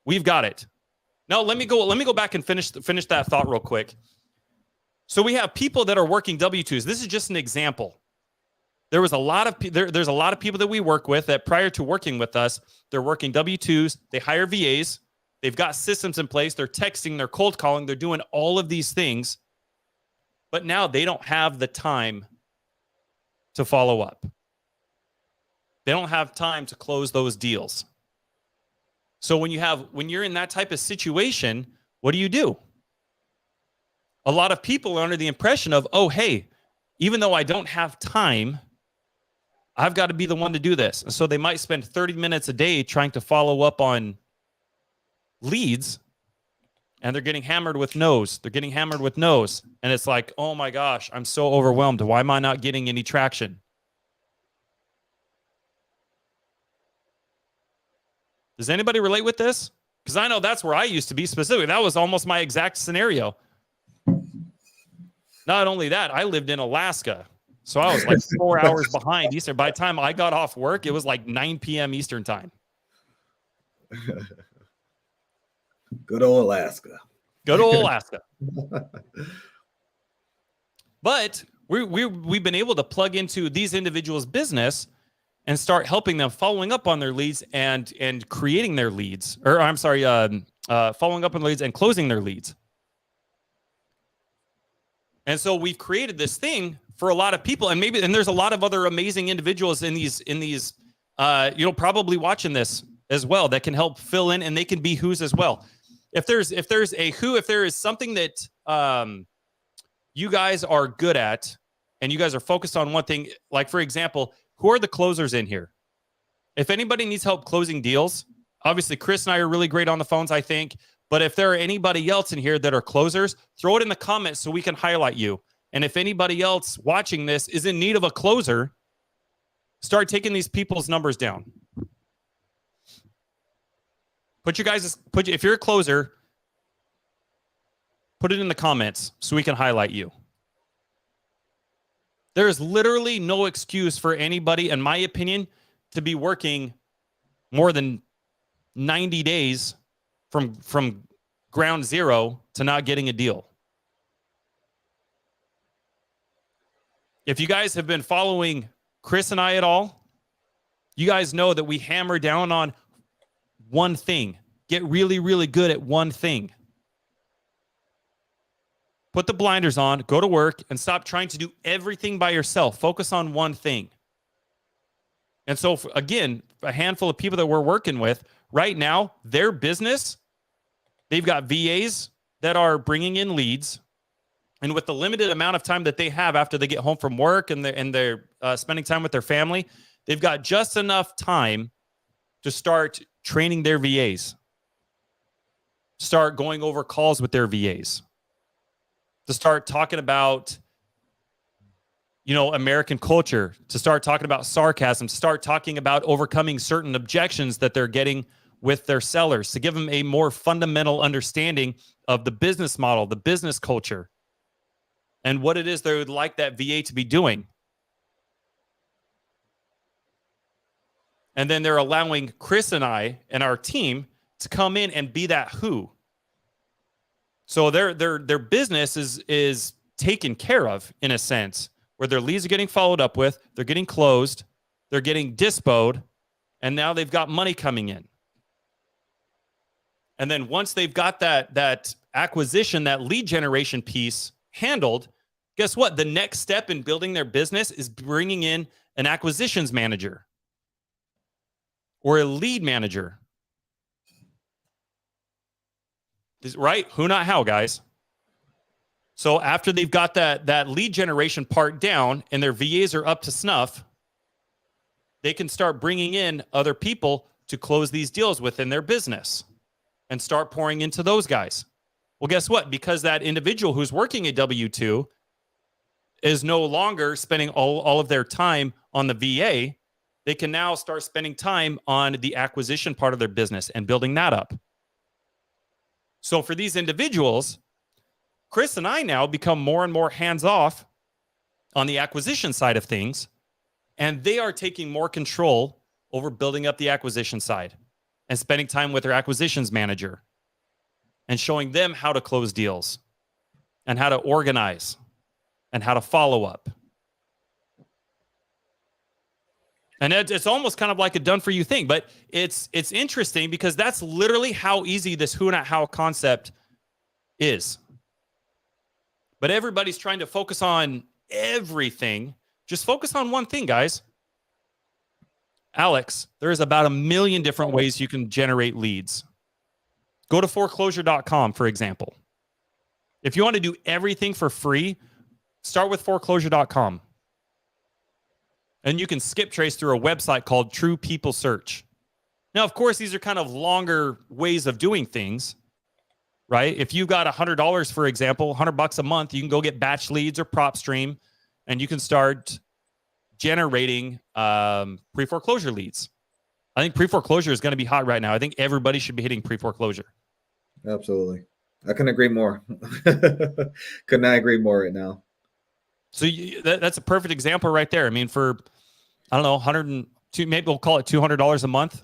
we've got it. Now let me go back and finish that thought real quick. So we have people that are working W-2s. This is just an example. There's a lot of people that we work with that prior to working with us, they're working W-2s, they hire VAs, they've got systems in place, they're texting, they're cold calling, they're doing all of these things. But now they don't have the time to follow up. They don't have time to close those deals. So when you're in that type of situation, what do? A lot of people are under the impression of, oh, hey, even though I don't have time, I've got to be the one to do this. And so they might spend 30 minutes a day trying to follow up on leads, and they're getting hammered with no's. They're getting hammered with no's. And it's like, oh my gosh, I'm so overwhelmed. Why am I not getting any traction? Does anybody relate with this? Because I know that's where I used to be specifically. That was almost my exact scenario. Not only that, I lived in Alaska. So I was like 4 hours behind Eastern. By the time I got off work, it was like 9 p.m. Eastern time. Good old Alaska. Good old Alaska. But we've been able to plug into these individuals' business and start helping them following up on their leads and creating their leads. Or I'm sorry, following up on leads and closing their leads. And so we've created this thing for a lot of people, and there's a lot of other amazing individuals in these probably watching this as well that can help fill in, and they can be who's as well. If there is something that you guys are good at and you guys are focused on one thing, like for example, who are the closers in here? If anybody needs help closing deals, obviously Chris and I are really great on the phones, I think. But if there are anybody else in here that are closers, throw it in the comments so we can highlight you. And if anybody else watching this is in need of a closer, start taking these people's numbers down. If you're a closer, put it in the comments so we can highlight you. There is literally no excuse for anybody, in my opinion, to be working more than 90 days from ground zero to not getting a deal. If you guys have been following Chris and I at all, you guys know that we hammer down on one thing. Get really, really good at one thing. Put the blinders on, go to work, and stop trying to do everything by yourself. Focus on one thing. And so, again, a handful of people that we're working with right now, their business, they've got VAs that are bringing in leads. And with the limited amount of time that they have after they get home from work and they're spending time with their family, they've got just enough time to start training their VAs, start going over calls with their VAs, to start talking about, American culture, to start talking about sarcasm, to start talking about overcoming certain objections that they're getting with their sellers, to give them a more fundamental understanding of the business model, the business culture, and what it is they would like that VA to be doing. And then they're allowing Chris and I and our team to come in and be that who. So their business is taken care of in a sense, where their leads are getting followed up with, they're getting closed, they're getting dispoed, and now they've got money coming in. And then once they've got that acquisition, that lead generation piece handled, guess what? The next step in building their business is bringing in an acquisitions manager or a lead manager. Right? Who, not how, guys. So after they've got that lead generation part down and their VAs are up to snuff, they can start bringing in other people to close these deals within their business and start pouring into those guys. Well, guess what? Because that individual who's working a W-2 is no longer spending all of their time on the VA, they can now start spending time on the acquisition part of their business and building that up. So for these individuals, Chris and I now become more and more hands-off on the acquisition side of things, and they are taking more control over building up the acquisition side and spending time with their acquisitions manager and showing them how to close deals and how to organize and how to follow up. And it's almost kind of like a done-for-you thing, but it's interesting because that's literally how easy this who, not how concept is. But everybody's trying to focus on everything. Just focus on one thing, guys. Alex, there's about 1 million different ways you can generate leads. Go to foreclosure.com, for example. If you want to do everything for free, start with foreclosure.com. And you can skip trace through a website called True People Search. Now, of course, these are kind of longer ways of doing things, right? If you got $100, for example, $100 a month, you can go get batch leads or prop stream, and you can start generating pre-foreclosure leads. I think pre-foreclosure is going to be hot right now. I think everybody should be hitting pre-foreclosure. Absolutely. I couldn't agree more. Could not agree more right now. So that's a perfect example right there. I mean, for, I don't know, 102, maybe we'll call it $200 a month.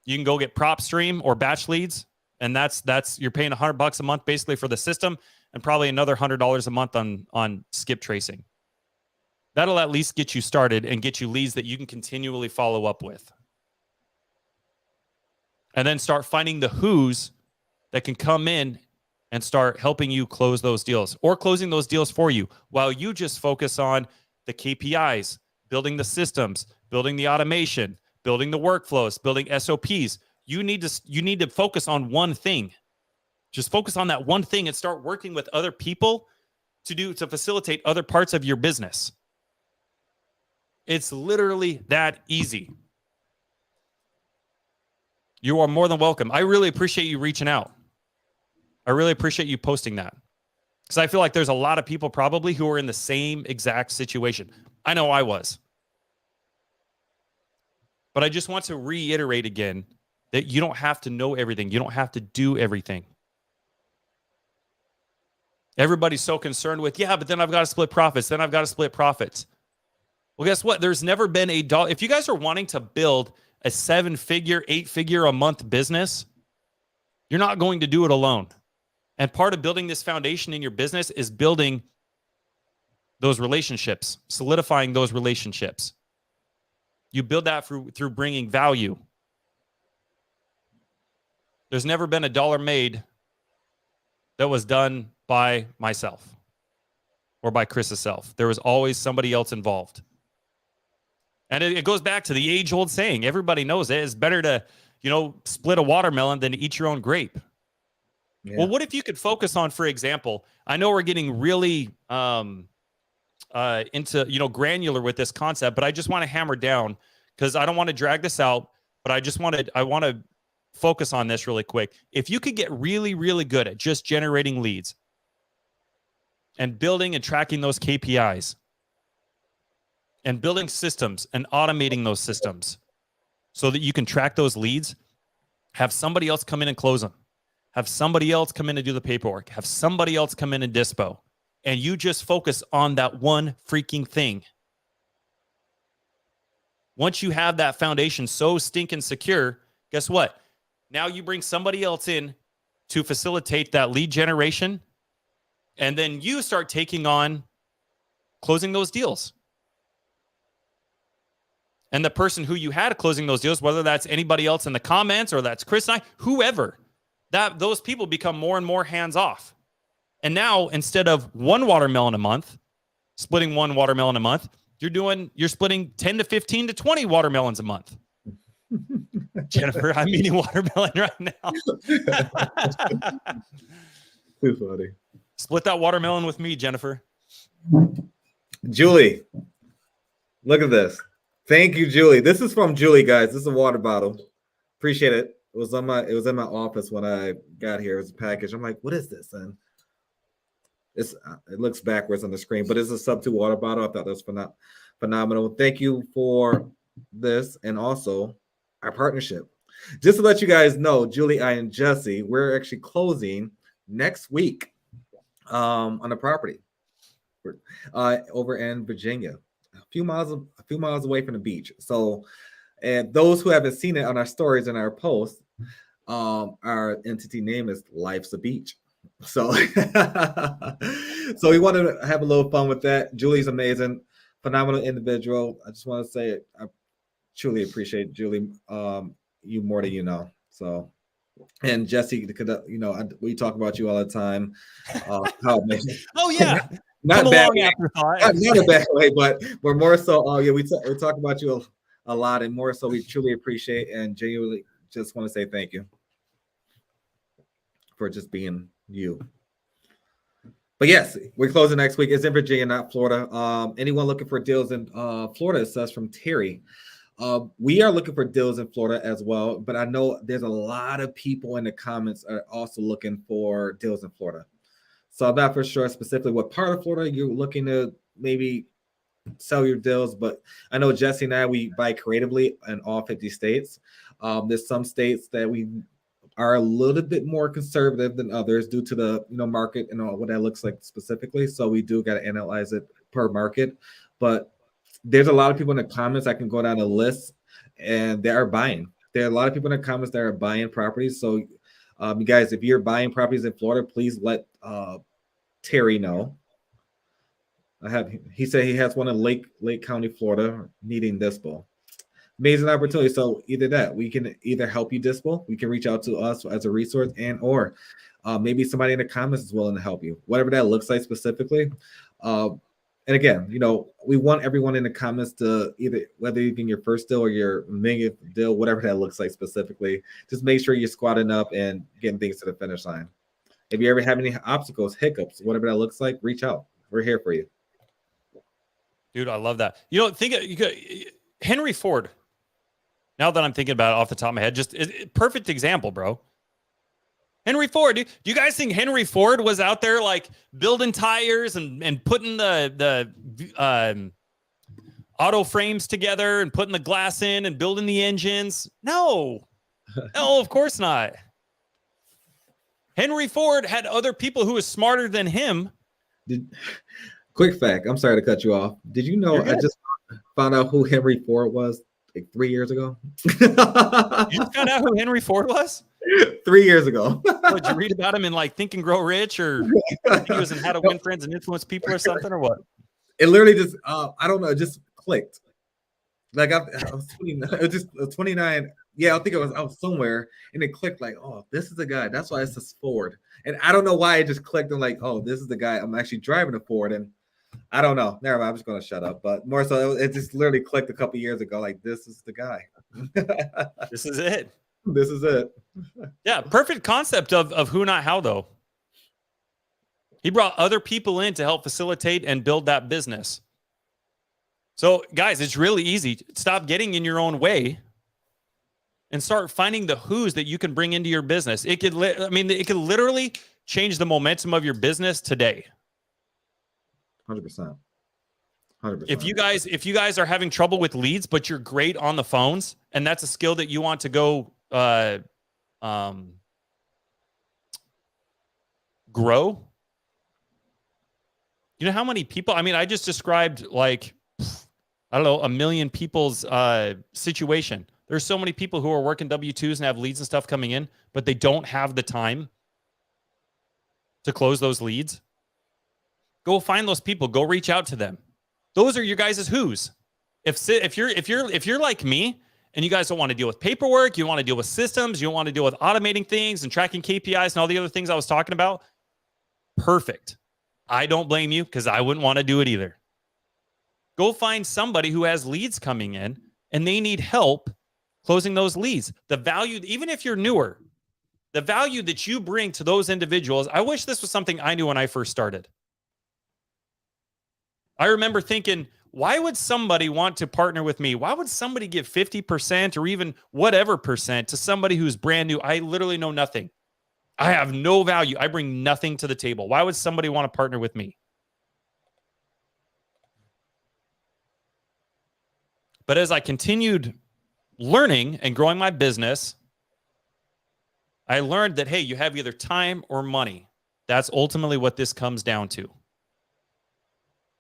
You can go get prop stream or batch leads. And that's you're paying $100 a month basically for the system, and probably another $100 a month on skip tracing. That'll at least get you started and get you leads that you can continually follow up with. And then start finding the who's that can come in and start helping you close those deals, or closing those deals for you, while you just focus on the KPIs, building the systems, building the automation, building the workflows, building SOPs. You need to focus on one thing. Just focus on that one thing and start working with other people to facilitate other parts of your business. It's literally that easy. You are more than welcome. I really appreciate you reaching out. I really appreciate you posting that, because I feel like there's a lot of people probably who are in the same exact situation. I know I was. But I just want to reiterate again that you don't have to know everything. You don't have to do everything. Everybody's so concerned with, yeah, but then I've got to split profits. Then I've got to split profits. Well, guess what? There's never been a dollar. If you guys are wanting to build a 7-figure, 8-figure a month business, you're not going to do it alone. And part of building this foundation in your business is building those relationships, solidifying those relationships. You build that through bringing value. There's never been a dollar made that was done by myself or by Chris's self. There was always somebody else involved. And it goes back to the age-old saying. Everybody knows it. It's better to, split a watermelon than to eat your own grape. Yeah. Well, what if you could focus on, for example, I know we're getting really into, granular with this concept, but I just want to hammer down, because I don't want to drag this out, but I want to focus on this really quick. If you could get really, really good at just generating leads and building and tracking those KPIs and building systems and automating those systems so that you can track those leads, have somebody else come in and close them, have somebody else come in and do the paperwork, have somebody else come in and dispo, and you just focus on that one freaking thing. Once you have that foundation so stinking secure, guess what? Now you bring somebody else in to facilitate that lead generation, and then you start taking on closing those deals. And the person who you had closing those deals, whether that's anybody else in the comments or that's Chris and I, whoever, those people become more and more hands-off. And now, instead of one watermelon a month, splitting one watermelon a month, you're splitting 10 to 15 to 20 watermelons a month. Jennifer, I'm eating watermelon right now. Too funny. Split that watermelon with me, Jennifer. Julie, look at this. Thank you, Julie. This is from Julie, guys. This is a water bottle. Appreciate it. It was in my office when I got here. It was a package. I'm like, what is this? And it looks backwards on the screen, but it's a sub 2 water bottle. I thought that was phenomenal. Thank you for this, and also our partnership. Just to let you guys know, Julie, I, and Jesse, we're actually closing next week on a property over in Virginia, a few miles away from the beach. So, and those who haven't seen it on our stories and our posts, our entity name is Life's a Beach. So, so we want to have a little fun with that. Julie's amazing, phenomenal individual. I just want to say I truly appreciate Julie, you more than you know. So, and Jesse, we talk about you all the time. How amazing. Oh yeah, not bad, not a bad way, but we're more so. We talk about you a lot, and more so we truly appreciate and genuinely just want to say thank you for just being you. But yes, we're closing next week. It's in Virginia, not Florida. Anyone looking for deals in Florida? It says from Terry. We are looking for deals in Florida as well, but I know there's a lot of people in the comments are also looking for deals in Florida. So I'm not for sure specifically what part of Florida you're looking to maybe sell your deals, but I know Jesse and I, we buy creatively in all 50 states. There's some states that we are a little bit more conservative than others due to the market and what that looks like specifically. So we do got to analyze it per market. But there's a lot of people in the comments. I can go down a list, and they are buying. There are a lot of people in the comments that are buying properties. So you guys, if you're buying properties in Florida, please let Terry know. He said he has one in Lake County, Florida, needing dispo. Amazing opportunity. So either that, we can either help you dispo, we can reach out to us as a resource, and or maybe somebody in the comments is willing to help you, whatever that looks like specifically. And again, we want everyone in the comments to either, whether even your first deal or your millionth deal, whatever that looks like specifically, just make sure you're squatting up and getting things to the finish line. If you ever have any obstacles, hiccups, whatever that looks like, reach out. We're here for you. Dude, I love that. Henry Ford. Now that I'm thinking about it off the top of my head, just perfect example, bro. Henry Ford. Do you guys think Henry Ford was out there like building tires and putting the auto frames together and putting the glass in and building the engines? No, of course not. Henry Ford had other people who was smarter than him. Quick fact. I'm sorry to cut you off. Did you know I just found out who Henry Ford was like 3 years ago? You just found out who Henry Ford was? 3 years ago. Did you read about him in like Think and Grow Rich, or he was in How to Win Friends and Influence People or something, or what? It literally just I don't know, it just clicked. Like I was 29, it was just 29. Yeah, I think I was somewhere, and it clicked like, oh, this is the guy. That's why it says Ford. And I don't know why it just clicked and like, oh, this is the guy. I'm actually driving a Ford, and I don't know. Never mind. I'm just gonna shut up. But more so, it just literally clicked a couple years ago. Like, this is the guy. This is it. This is it. Yeah, perfect concept of who, not how, though. He brought other people in to help facilitate and build that business. So, guys, it's really easy. Stop getting in your own way and start finding the who's that you can bring into your business. It could literally change the momentum of your business today. 100%. If you guys are having trouble with leads, but you're great on the phones, and that's a skill that you want to go grow. You know how many people? I mean, I just described like, I don't know, 1 million people's situation. There's so many people who are working W-2s and have leads and stuff coming in, but they don't have the time to close those leads. Go find those people. Go reach out to them. Those are your guys' who's. If you're like me and you guys don't want to deal with paperwork, you want to deal with systems, you don't want to deal with automating things and tracking KPIs and all the other things I was talking about, perfect. I don't blame you because I wouldn't want to do it either. Go find somebody who has leads coming in and they need help closing those leads. The value, even if you're newer, the value that you bring to those individuals. I wish this was something I knew when I first started. I remember thinking, why would somebody want to partner with me? Why would somebody give 50% or even whatever percent to somebody who's brand new? I literally know nothing. I have no value. I bring nothing to the table. Why would somebody want to partner with me? But as I continued learning and growing my business, I learned that, hey, you have either time or money. That's ultimately what this comes down to.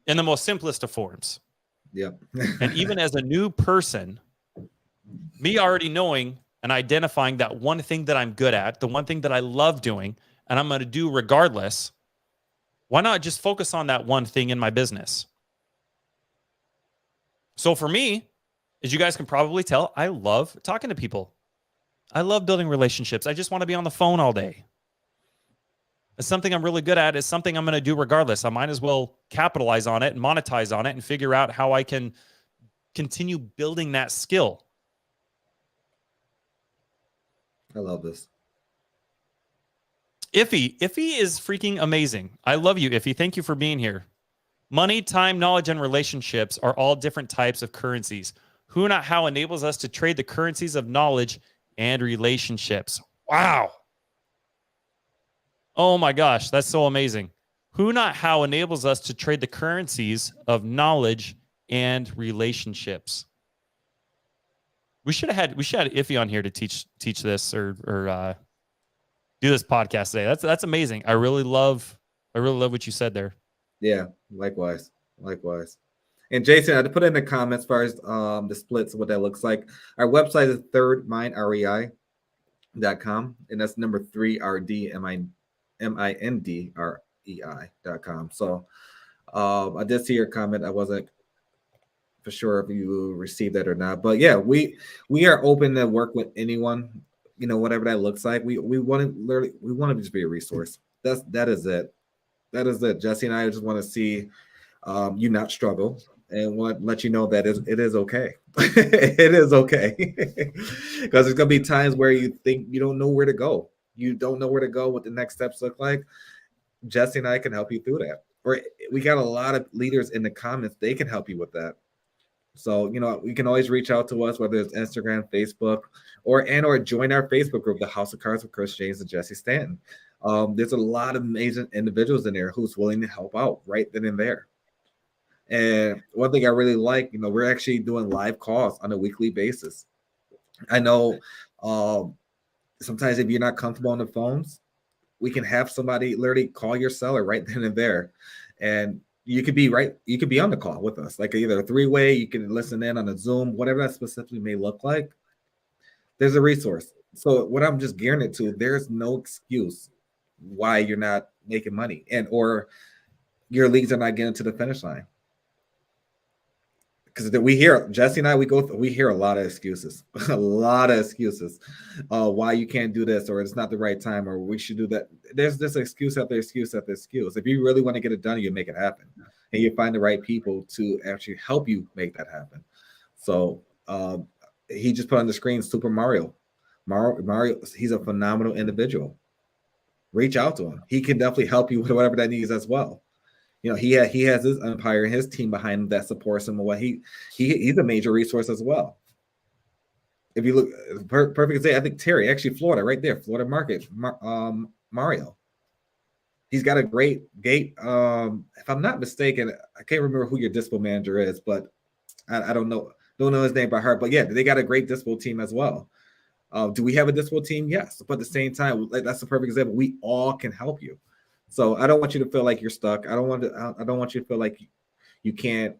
In the most simplest of forms. Yep. And even as a new person, me already knowing and identifying that one thing that I'm good at, the one thing that I love doing, and I'm going to do regardless, why not just focus on that one thing in my business? So for me, as you guys can probably tell, I love talking to people. I love building relationships. I just want to be on the phone all day. It's something I'm really good at. It's something I'm going to do regardless. I might as well capitalize on it and monetize on it and figure out how I can continue building that skill. I love this. Iffy is freaking amazing. I love you, Iffy. Thank you for being here. Money, time, knowledge, and relationships are all different types of currencies. Who Not How enables us to trade the currencies of knowledge and relationships. Wow. Oh my gosh, that's so amazing. Who Not How enables us to trade the currencies of knowledge and relationships. We should have had Iffy on here to teach this or do this podcast today. That's amazing. I really love what you said there. Yeah, likewise. And Jason, I put in the comments as far as the splits, what that looks like. Our website is thirdmindrei.com, and that's number 3rdmindrei.com. So I did see your comment. I wasn't for sure if you received that or not, but yeah, we are open to work with anyone, whatever that looks like. We want to just be a resource. That is it. Jesse and I just want to see you not struggle, and want to let you know that it is okay. It is okay. Because there's going to be times where you think you don't know where to go. You don't know where to go, what the next steps look like. Jesse and I can help you through that. Or we got a lot of leaders in the comments. They can help you with that. So, you can always reach out to us, whether it's Instagram, Facebook, or join our Facebook group, the House of Cards with Chris James and Jesse Stanton. There's a lot of amazing individuals in there who's willing to help out right then and there. And one thing I really like, we're actually doing live calls on a weekly basis. I know sometimes if you're not comfortable on the phones, we can have somebody literally call your seller right then and there. And you could be on the call with us, like either a 3-way, you can listen in on a Zoom, whatever that specifically may look like. There's a resource. So what I'm just gearing it to, there's no excuse why you're not making money or your leads are not getting to the finish line. Because we hear, Jesse and I, we hear a lot of excuses, why you can't do this, or it's not the right time, or we should do that. There's this excuse after excuse after excuse. If you really want to get it done, you make it happen, and you find the right people to actually help you make that happen. So he just put on the screen Super Mario. Mario, he's a phenomenal individual. Reach out to him. He can definitely help you with whatever that needs as well. He has his empire and his team behind him that supports him. He's a major resource as well. If you look, perfect example, I think Terry, actually Florida, right there, Florida market, Mario. He's got a great gate. If I'm not mistaken, I can't remember who your dispo manager is, but I don't know his name by heart. But yeah, they got a great dispo team as well. Do we have a dispo team? Yes, but at the same time, that's a perfect example. We all can help you. So I don't want you to feel like you're stuck. I don't want you to feel like you can't,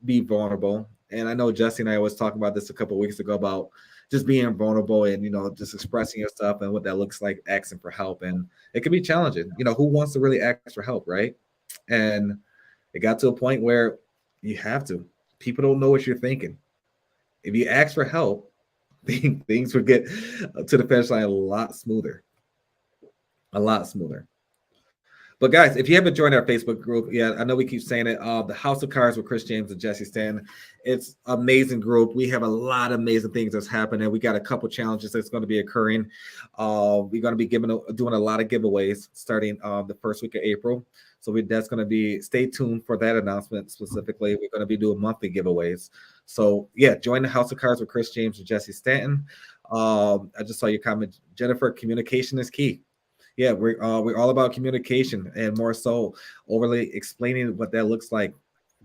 be vulnerable. And I know Jesse and I was talking about this a couple of weeks ago about just being vulnerable and, just expressing yourself and what that looks like, asking for help. And it can be challenging. Who wants to really ask for help, right? And it got to a point where you have to. People don't know what you're thinking. If you ask for help, things would get to the finish line a lot smoother. But guys, if you haven't joined our Facebook group yet, I know we keep saying it, the House of Cards with Chris James and Jesse Stanton. It's an amazing group. We have a lot of amazing things that's happening. We got a couple challenges that's going to be occurring. We're going to be doing a lot of giveaways starting the first week of April. So that's going to be, stay tuned for that announcement specifically. We're going to be doing monthly giveaways. So yeah, join the House of Cards with Chris James and Jesse Stanton. I just saw your comment, Jennifer. Communication is key. Yeah, we're all about communication and more so overly explaining what that looks like.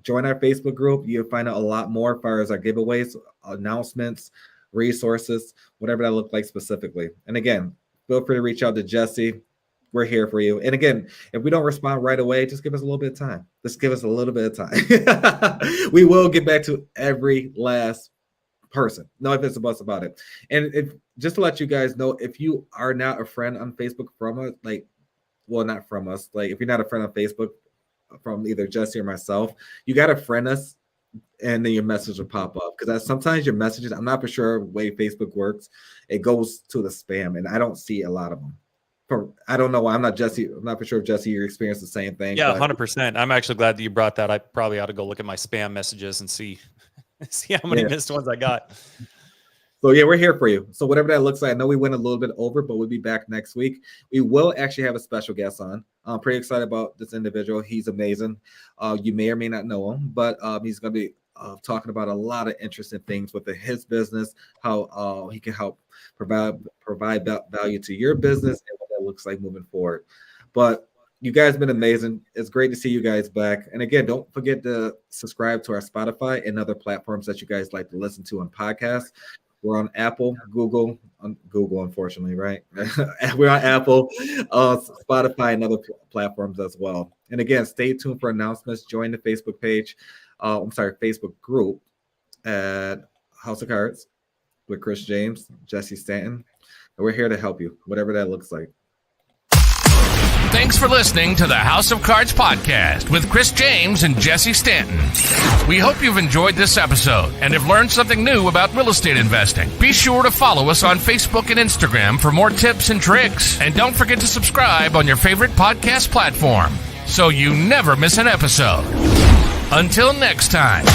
Join our Facebook group. You'll find out a lot more as far as our giveaways, announcements, resources, whatever that looks like specifically. And again, feel free to reach out to Jesse. We're here for you. And again, if we don't respond right away, just give us a little bit of time. Just give us a little bit of time. We will get back to every last person. No ifs and buts about it. And just to let you guys know, if you are not a friend on Facebook from us, not from us, if you're not a friend on Facebook from either Jesse or myself, you got to friend us, and then your message will pop up. Because sometimes your messages, I'm not for sure the way Facebook works, it goes to the spam, and I don't see a lot of them. I don't know why. I'm not Jesse. I'm not for sure if Jesse, you experienced the same thing. Yeah, 100%. I'm actually glad that you brought that. I probably ought to go look at my spam messages and see how many missed ones I got. So yeah, we're here for you. So whatever that looks like, I know we went a little bit over, but we'll be back next week. We will actually have a special guest on. I'm pretty excited about this individual. He's amazing. You may or may not know him, but he's going to be talking about a lot of interesting things with his business, how he can help provide value to your business and what that looks like moving forward. But you guys have been amazing. It's great to see you guys back. And again, don't forget to subscribe to our Spotify and other platforms that you guys like to listen to on podcasts. We're on Apple, Google, unfortunately, right? We're on Apple, Spotify, and other platforms as well. And again, stay tuned for announcements. Join the Facebook page. Facebook group at House of Cards with Chris James, Jesse Stanton. And we're here to help you, whatever that looks like. Thanks for listening to the House of Cards podcast with Chris James and Jesse Stanton. We hope you've enjoyed this episode and have learned something new about real estate investing. Be sure to follow us on Facebook and Instagram for more tips and tricks. And don't forget to subscribe on your favorite podcast platform so you never miss an episode. Until next time.